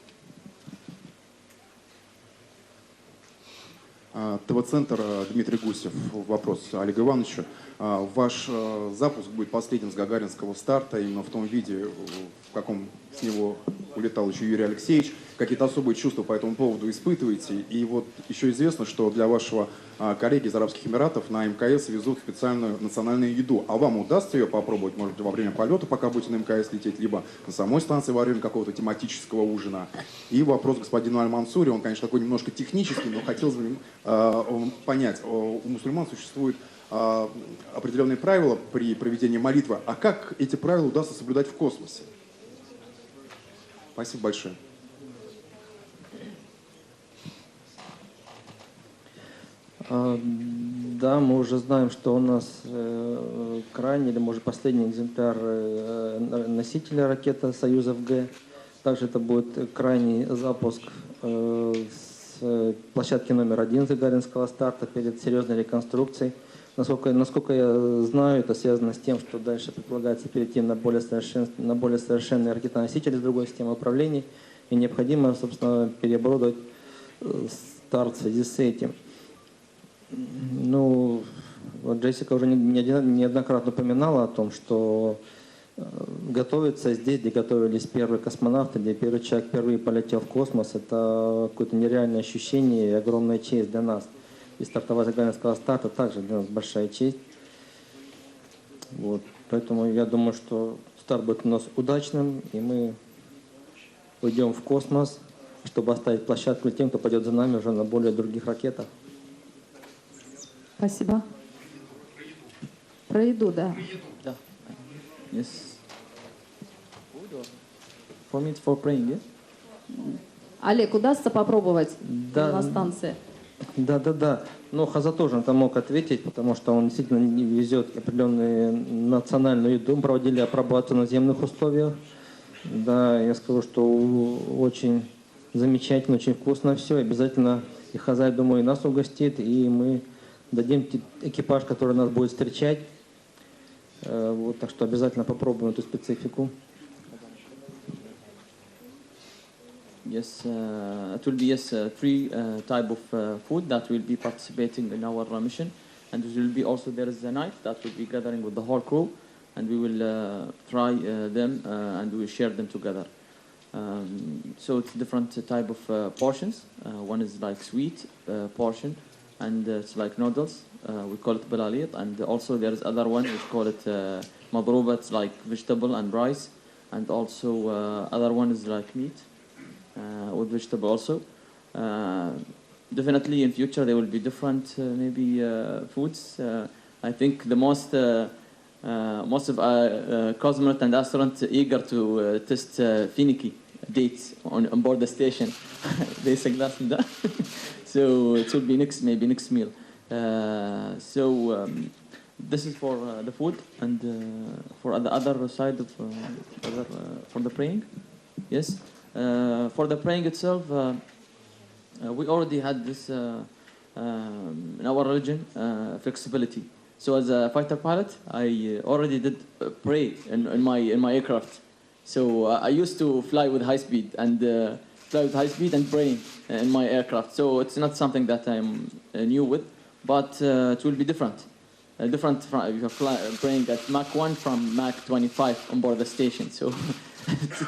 ТВ-центр, Дмитрий Гусев. Вопрос Олегу Ивановичу. Ваш запуск будет последним с гагаринского старта, именно в том виде, в каком с него улетал еще Юрий Алексеевич. Какие-то особые чувства по этому поводу испытываете? И вот еще известно, что для вашего коллеги из Арабских Эмиратов на МКС везут специальную национальную еду. А вам удастся ее попробовать, может быть, во время полета, пока будете на мкс лететь, либо на самой станции во время какого-то тематического ужина? И вопрос господину Аль-Мансури, он, конечно, такой немножко технический, но хотелось бы понять, у мусульман существует определенные правила при проведении молитвы. А как эти правила удастся соблюдать в космосе? Спасибо большое. Да, мы уже знаем, что у нас крайний или, может, последний экземпляр носителя ракеты «Союзов-Г». Также это будет крайний запуск с площадки номер 1 Гагаринского старта перед серьезной реконструкцией. Насколько я знаю, это связано с тем, что дальше предполагается перейти на более совершенные ракетоносители с другой системой управления, и необходимо, собственно, переоборудовать старт в связи с этим. Ну, вот Джессика уже неоднократно упоминала о том, что готовиться здесь, где готовились первые космонавты, где первый человек впервые полетел в космос, это какое-то нереальное ощущение и огромная честь для нас. И стартовать с Гагаринского старта также для нас большая честь. Вот. Поэтому я думаю, что старт будет у нас удачным, и мы уйдем в космос чтобы оставить площадку тем, кто пойдет за нами уже на более других ракетах. Спасибо. Про еду, да. Да. Yes. For me, it's for praying, yes? Олег, удастся попробовать Да. на станции? Да. Но Хаза тоже на это мог ответить, потому что он действительно не везет определенную национальную еду. Мы проводили апробацию в наземных условиях. Да, я скажу, что очень замечательно, очень вкусно все. Обязательно и Хаза, я думаю, и нас угостит, и мы дадим экипаж, который нас будет встречать. Вот, так что обязательно попробуем эту специфику. Yes, it will be three type of food that will be participating in our mission, and it will be also there is a night that will be gathering with the whole crew, and we will try them and we will share them together. So it's different type of portions. One is like sweet portion, and it's like noodles. We call it balalit, and also there is other one which call it madruba. It's like vegetable and rice, and also other one is like meat. With vegetable also. Definitely in future there will be different maybe foods. I think the most of cosmonaut and astronaut eager to test finicky dates on board the station. There's a glass in that. So it will be next meal. This is for the food, and for the other side of for the praying. Yes. For the praying itself, we already had this in our religion flexibility. So as a fighter pilot, I already did pray in my aircraft. So I used to fly with high speed and praying in my aircraft. So it's not something that I'm new with, but it will be different. Different from if you're praying at Mach 1 from Mach 25 on board the station. So it's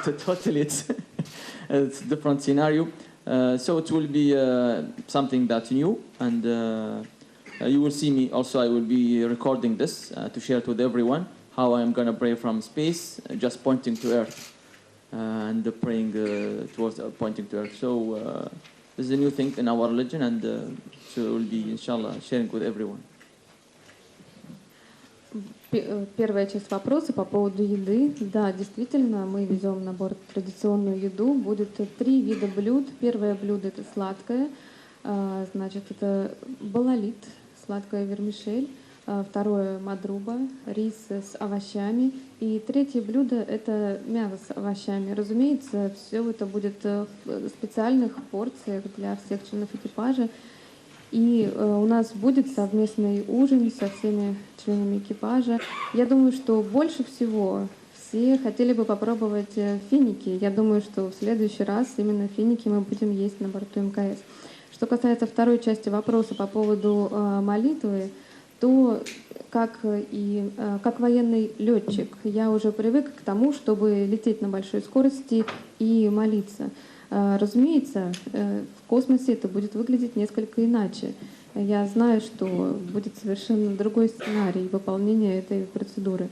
a different scenario. So it will be something that's new, and you will see me also. I will be recording this to share it with everyone how I'm gonna pray from space, just pointing to Earth and praying towards pointing to Earth. So this is a new thing in our religion, and so we'll be inshallah sharing with everyone. Первая часть вопроса по поводу еды. Да, действительно, мы везем на борт традиционную еду. Будет 3 вида блюд. Первое блюдо — это сладкое. Значит, это балалит, сладкая вермишель. Второе — мадруба, рис с овощами. И третье блюдо — это мясо с овощами. Разумеется, все это будет в специальных порциях для всех членов экипажа. И у нас будет совместный ужин со всеми членами экипажа. Я думаю, что больше всего все хотели бы попробовать финики. Я думаю, что в следующий раз именно финики мы будем есть на борту МКС. Что касается второй части вопроса по поводу молитвы, то как военный летчик я уже привык к тому, чтобы лететь на большой скорости и молиться. Разумеется, в космосе это будет выглядеть несколько иначе. Я знаю, что будет совершенно другой сценарий выполнения этой процедуры.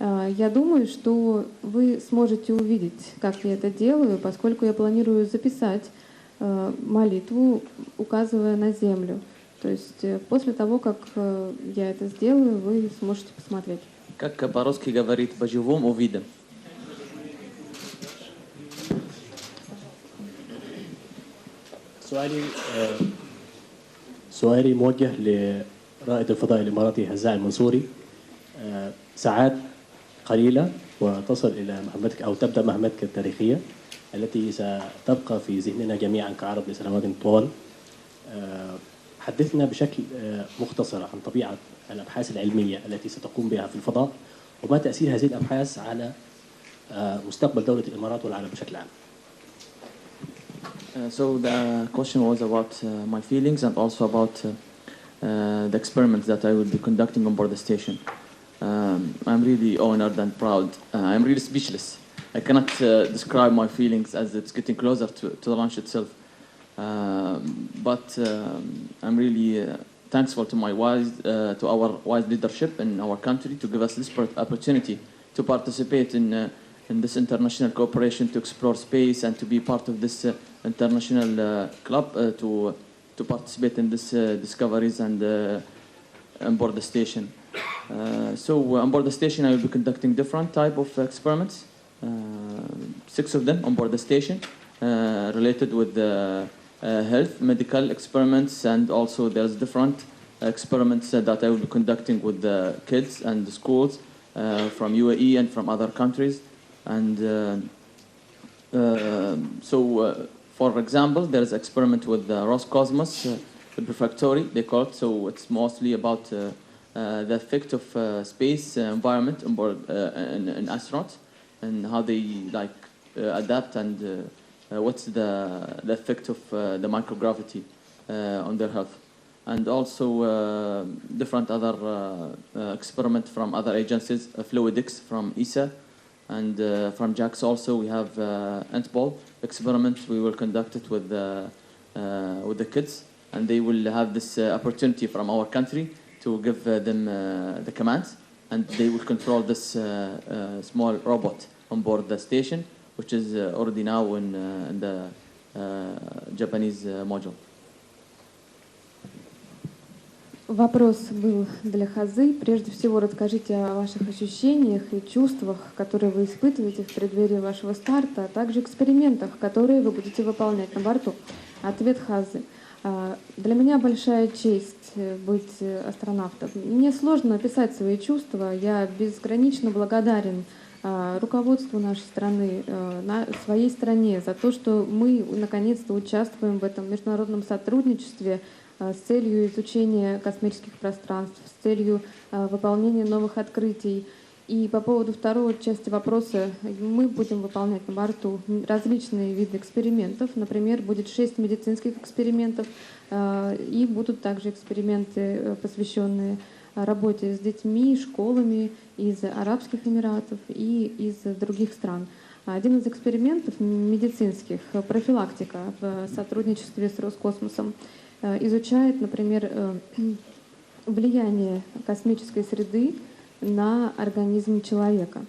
Я думаю, что вы сможете увидеть, как я это делаю, поскольку я планирую записать молитву, указывая на землю. То есть после того, как я это сделаю, вы сможете посмотреть. Как по-русски говорит, поживем, увидим. سؤالي موجه لرائد الفضاء الإماراتي هزاع المنصوري. ساعات قليلة وتصل إلى مهمتك أو تبدأ مهمتك التاريخية التي ستبقى في ذهننا جميعا كعرب لسنوات طوال. حدثنا بشكل مختصر عن طبيعة الأبحاث العلمية التي ستقوم بها في الفضاء وما تأثير هذه الأبحاث على مستقبل دولة الإمارات والعالم بشكل عام. So the question was about my feelings and also about the experiments that I will be conducting on board the station. I'm really honored and proud. I'm really speechless. I cannot describe my feelings as it's getting closer to the launch itself. But I'm really thankful to to our wise leadership in our country to give us this opportunity to participate in in this international cooperation to explore space and to be part of this international club to participate in this discoveries and on board the station. So on board the station, I will be conducting different type of experiments, 6 of them on board the station, related with health, medical experiments, and also there's different experiments that I will be conducting with the kids and the schools from UAE and from other countries. And for example, there's an experiment with Roscosmos, the prefectory, they call it. So it's mostly about the effect of space environment on board an astronaut and how they adapt and what's the effect of the microgravity on their health. And also different other experiments from other agencies, Fluidics from ESA, and from JAXA also we have Antball experiment. We will conduct it with the kids, and they will have this opportunity from our country to give them the commands, and they will control this small robot on board the station, which is already now in the Japanese module. Вопрос был для Хазы. Прежде всего, расскажите о ваших ощущениях и чувствах, которые вы испытываете в преддверии вашего старта, а также экспериментах, которые вы будете выполнять на борту. Ответ Хазы. Для меня большая честь быть астронавтом. Мне сложно описать свои чувства. Я безгранично благодарен руководству нашей страны, своей стране за то, что мы наконец-то участвуем в этом международном сотрудничестве с целью изучения космических пространств, с целью выполнения новых открытий. И по поводу второй части вопроса, мы будем выполнять на борту различные виды экспериментов. Например, будет 6 медицинских экспериментов, и будут также эксперименты, посвященные работе с детьми, школами из Арабских Эмиратов и из других стран. Один из экспериментов медицинских, профилактика в сотрудничестве с Роскосмосом, изучает, например, влияние космической среды на организм человека.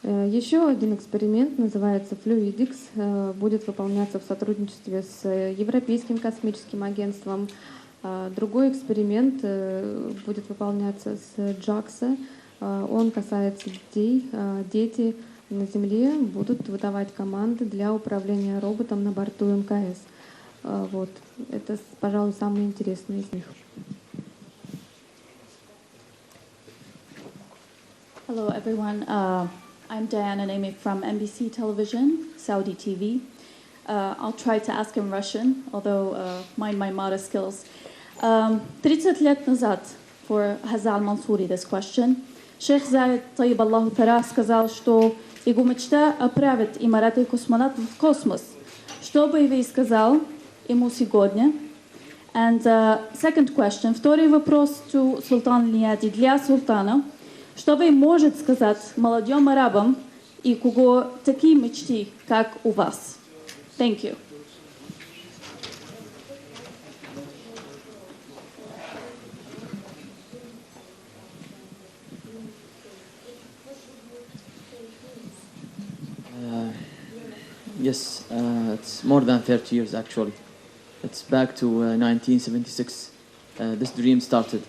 Еще один эксперимент называется Fluidics, будет выполняться в сотрудничестве с Европейским космическим агентством. Другой эксперимент будет выполняться с JAXA. Он касается детей. Дети на Земле будут выдавать команды для управления роботом на борту МКС. Вот. Это, пожалуй, самое интересное из них. Hello, everyone. I'm Diana Naimi from NBC Television, Saudi TV. I'll try to ask in Russian, although mind my modest skills. 30 лет назад, for Hazal Mansouri, this question, Шейх Заид Таиб Аллаху Тара сказал, что его мечта отправить Эмираты и космонавтов в космос. Что бы вы сказал ему сегодня? And second question, второй вопрос to Султан Ниади, для Султана. Что вы можете сказать молодым арабам и кого такие мечты, как у вас? Thank you. Yes, it's more than 30 years actually. It's back to 1976. This dream started.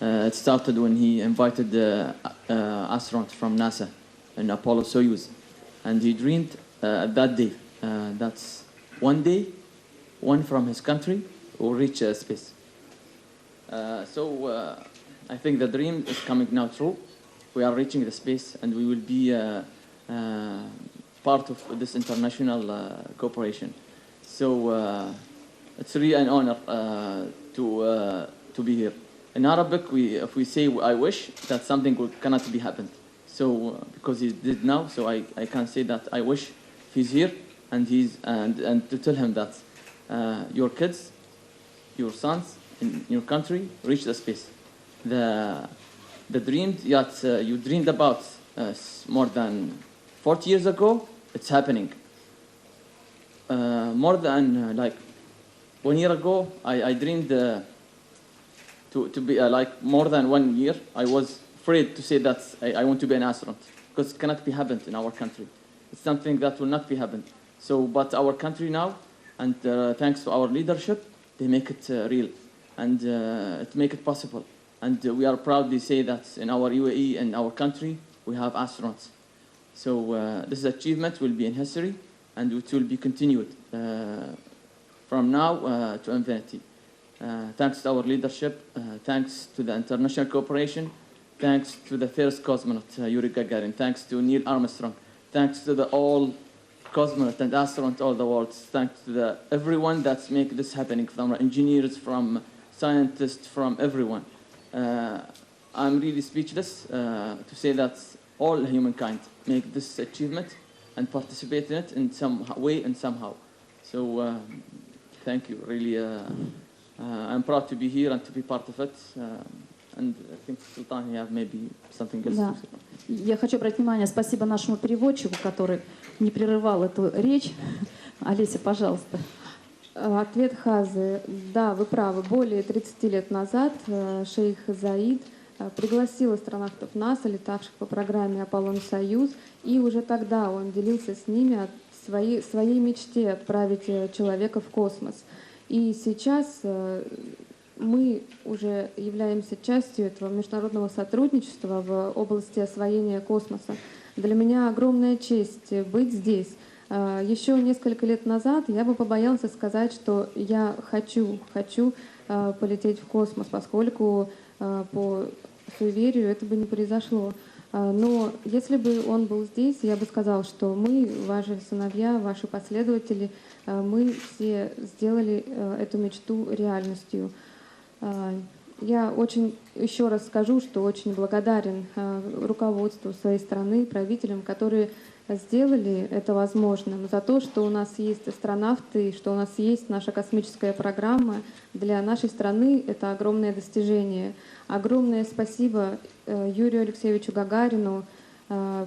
It started when he invited the astronauts from NASA in Apollo Soyuz. And he dreamed that day. That's one day, one from his country will reach space. So I think the dream is coming now true. We are reaching the space and we will be part of this international cooperation. So it's really an honor to be here. In Arabic, if we say I wish, that's something that cannot be happened. So because he did now, so I can say that I wish he's here and and to tell him that your kids, your sons in your country reach the space. The dream that you dreamed about more than 40 years ago, it's happening. More than 1 year ago, I dreamed to be more than 1 year. I was afraid to say that I want to be an astronaut because it cannot be happened in our country. it's something that will not be happened. So, but our country now, and thanks to our leadership, they make it real, and it make it possible. And we are proudly say that in our UAE and our country, we have astronauts. So this achievement will be in history, and it will be continued from now to infinity. Thanks to our leadership, thanks to the international cooperation, thanks to the first cosmonaut, Yuri Gagarin, thanks to Neil Armstrong, thanks to all cosmonauts and astronauts all the world, thanks to everyone that's make this happening, from engineers, from scientists, from everyone. I'm really speechless to say that all humankind make this achievement and participate in it in some way and somehow. So thank you, really. I'm proud to be here and to be part of it. And I think Sultan, you have maybe something else Да. to say. Я хочу обратить внимание, спасибо нашему переводчику, который не прерывал эту речь. Олеся, пожалуйста. Ответ Хазы. Да, вы правы. Более 30 лет назад шейх Заид пригласил астронавтов НАСА, летавших по программе «Аполлон-Союз», и уже тогда он делился с ними о своей мечте отправить человека в космос. И сейчас мы уже являемся частью этого международного сотрудничества в области освоения космоса. Для меня огромная честь быть здесь. Еще несколько лет назад я бы побоялась сказать, что я хочу полететь в космос, поскольку по суеверию это бы не произошло. Но если бы он был здесь, я бы сказала, что мы, ваши сыновья, ваши последователи, мы все сделали эту мечту реальностью. Я очень еще раз скажу, что очень благодарен руководству своей страны, правителям, которые сделали это возможным, за то, что у нас есть астронавты, что у нас есть наша космическая программа. Для нашей страны это огромное достижение. Огромное спасибо Юрию Алексеевичу Гагарину,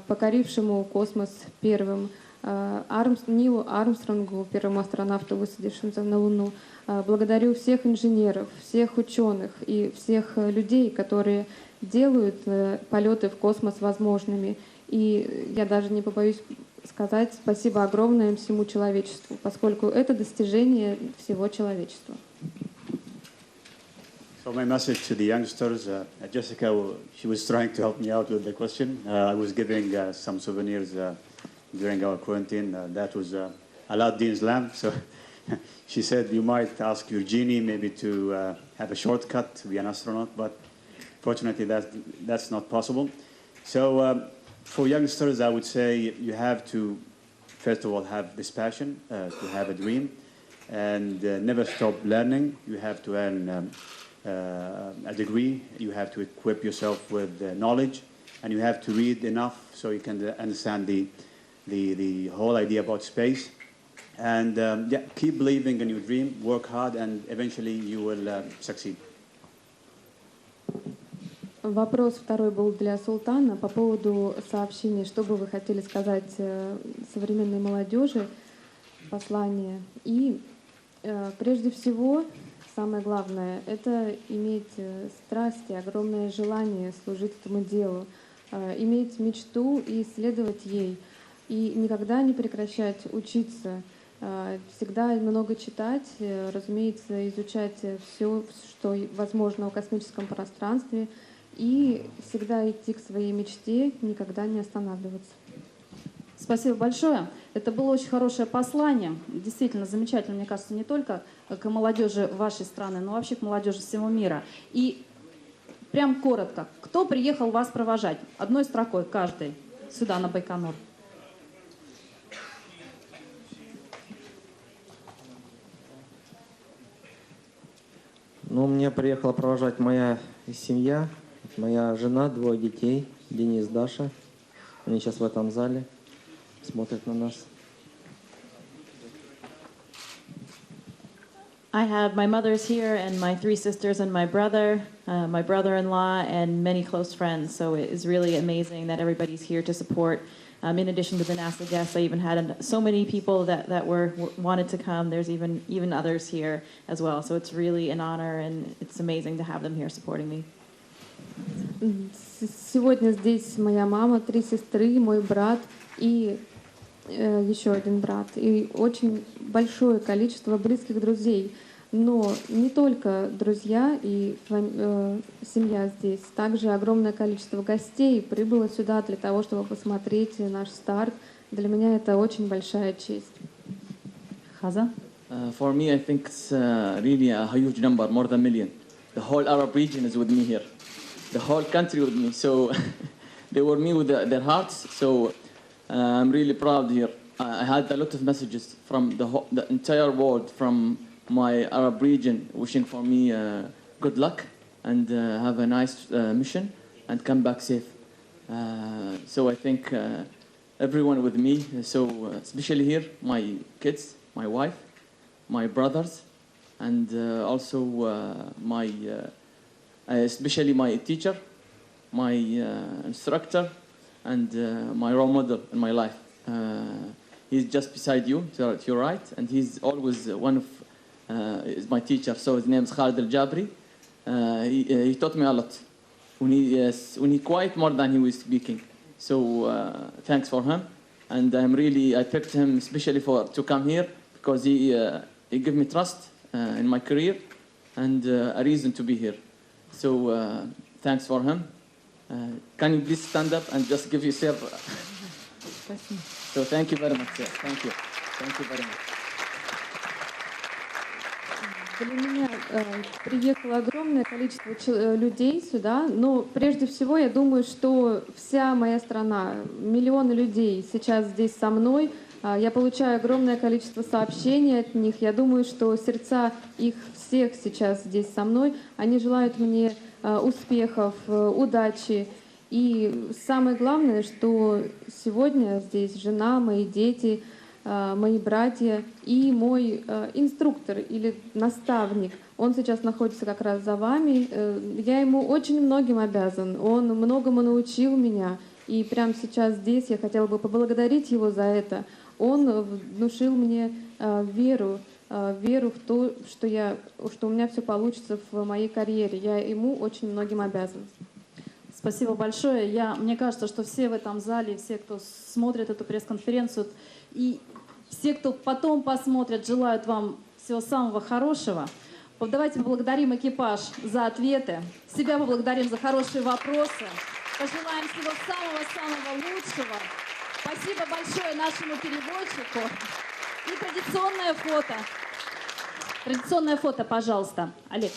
покорившему космос первым, Нилу Армстронгу, первому астронавту, высадившемуся на Луну. Благодарю всех инженеров, всех ученых и всех людей, которые делают полеты в космос возможными. И я даже не побоюсь сказать спасибо огромное всему человечеству, поскольку это достижение всего человечества. So my message to the youngsters, Jessica, she was trying to help me out with the question. I was giving some souvenirs during our quarantine. That was Aladdin's lamp. So she said you might ask your genie maybe to have a shortcut to be an astronaut, but fortunately that's not possible. So for youngsters, I would say you have to, first of all, have this passion, to have a dream, and never stop learning. You have to earn a degree, you have to equip yourself with knowledge, and you have to read enough so you can understand the whole idea about space. And yeah, keep believing in your dream, work hard, and eventually you will succeed. Вопрос второй был для Султана по поводу сообщения. Что бы вы хотели сказать современной молодежи, послание? И прежде всего, самое главное, это иметь страсть и огромное желание служить этому делу, иметь мечту и следовать ей, и никогда не прекращать учиться, всегда много читать, разумеется, изучать все, что возможно в космическом пространстве, и всегда идти к своей мечте, никогда не останавливаться. Спасибо большое. Это было очень хорошее послание. Действительно замечательно, мне кажется, не только к молодежи вашей страны, но вообще к молодежи всего мира. И прям коротко, кто приехал вас провожать? Одной строкой каждый сюда, на Байконур. Ну, меня приехала провожать моя семья, моя жена, 2 детей, Денис, Даша. Они сейчас в этом зале смотрят на нас. I have my mother's here and my 3 sisters and my brother-in-law and many close friends. So it is really amazing that everybody's here to support. In addition to the NASA guests, I even had so many people that wanted to come. There's even others here as well. So it's really an honor and it's amazing to have them here supporting me. Сегодня здесь моя мама, 3 сестры, мой брат и еще один брат и очень большое количество близких друзей. Но не только друзья и семья здесь, также огромное количество гостей прибыло сюда для того, чтобы посмотреть наш старт. Для меня это очень большая честь. Хаза? For me, I think it's really a huge number, more than a million. The whole Arab region is with me here. The whole country with me. So they were me with their hearts. So I'm really proud here. I had a lot of messages from the entire world, from my Arab region, wishing for me good luck and have a nice mission and come back safe. So I think everyone with me, so especially here, my kids, my wife, my brothers, and also my, especially my teacher, my instructor, and my role model in my life. He's just beside you, to your right, and he's always one of is my teacher. So his name is Khalid Al-Jabri. He taught me a lot. When he quiet more than he was speaking. So thanks for him, and I picked him especially to come here because he gave me trust in my career and a reason to be here. So thanks for him. Can you please stand up and just give yourself? So thank you very much, sir. Thank you. Thank you very much. Для меня приехало огромное количество людей сюда, но прежде всего я думаю, что вся моя страна, миллионы людей сейчас здесь со мной. Я получаю огромное количество сообщений от них. Я думаю, что сердца их всех сейчас здесь со мной. Они желают мне успехов, удачи. И самое главное, что сегодня здесь жена, мои дети, мои братья и мой инструктор или наставник. Он сейчас находится как раз за вами. Я ему очень многим обязан. Он многому научил меня. И прямо сейчас здесь я хотела бы поблагодарить его за это. Он внушил мне веру в то, что у меня все получится в моей карьере. Я ему очень многим обязан. Спасибо большое. Мне кажется, что все в этом зале, все, кто смотрит эту пресс-конференцию, и все, кто потом посмотрят, желают вам всего самого хорошего. Давайте поблагодарим экипаж за ответы, себя поблагодарим за хорошие вопросы, пожелаем всего самого-самого лучшего. Спасибо большое нашему переводчику. И традиционное фото. Традиционное фото, пожалуйста. Олег,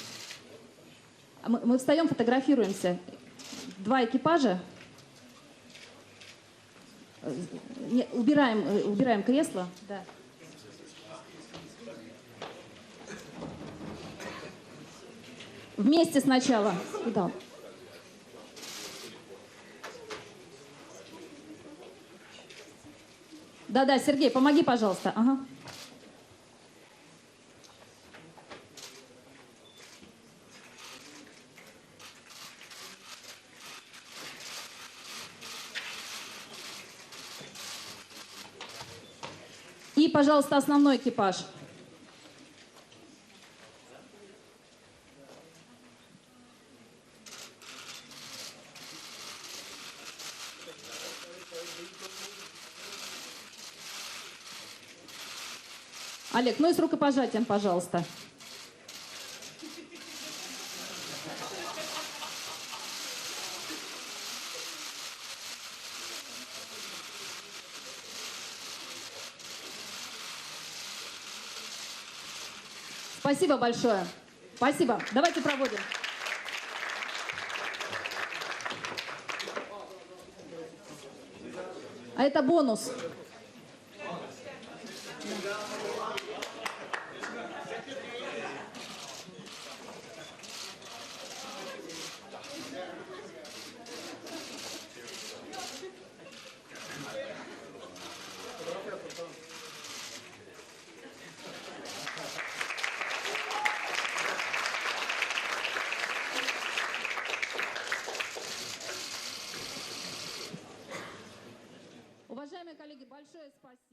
мы встаем, фотографируемся. Два экипажа. Убираем кресло. Да. Вместе сначала. Куда? Да, Сергей, помоги, пожалуйста. Ага. И, пожалуйста, основной экипаж. Олег, и с рукопожатием, пожалуйста. Спасибо большое. Спасибо. Давайте проводим. А это бонус. Уважаемые коллеги, большое спасибо.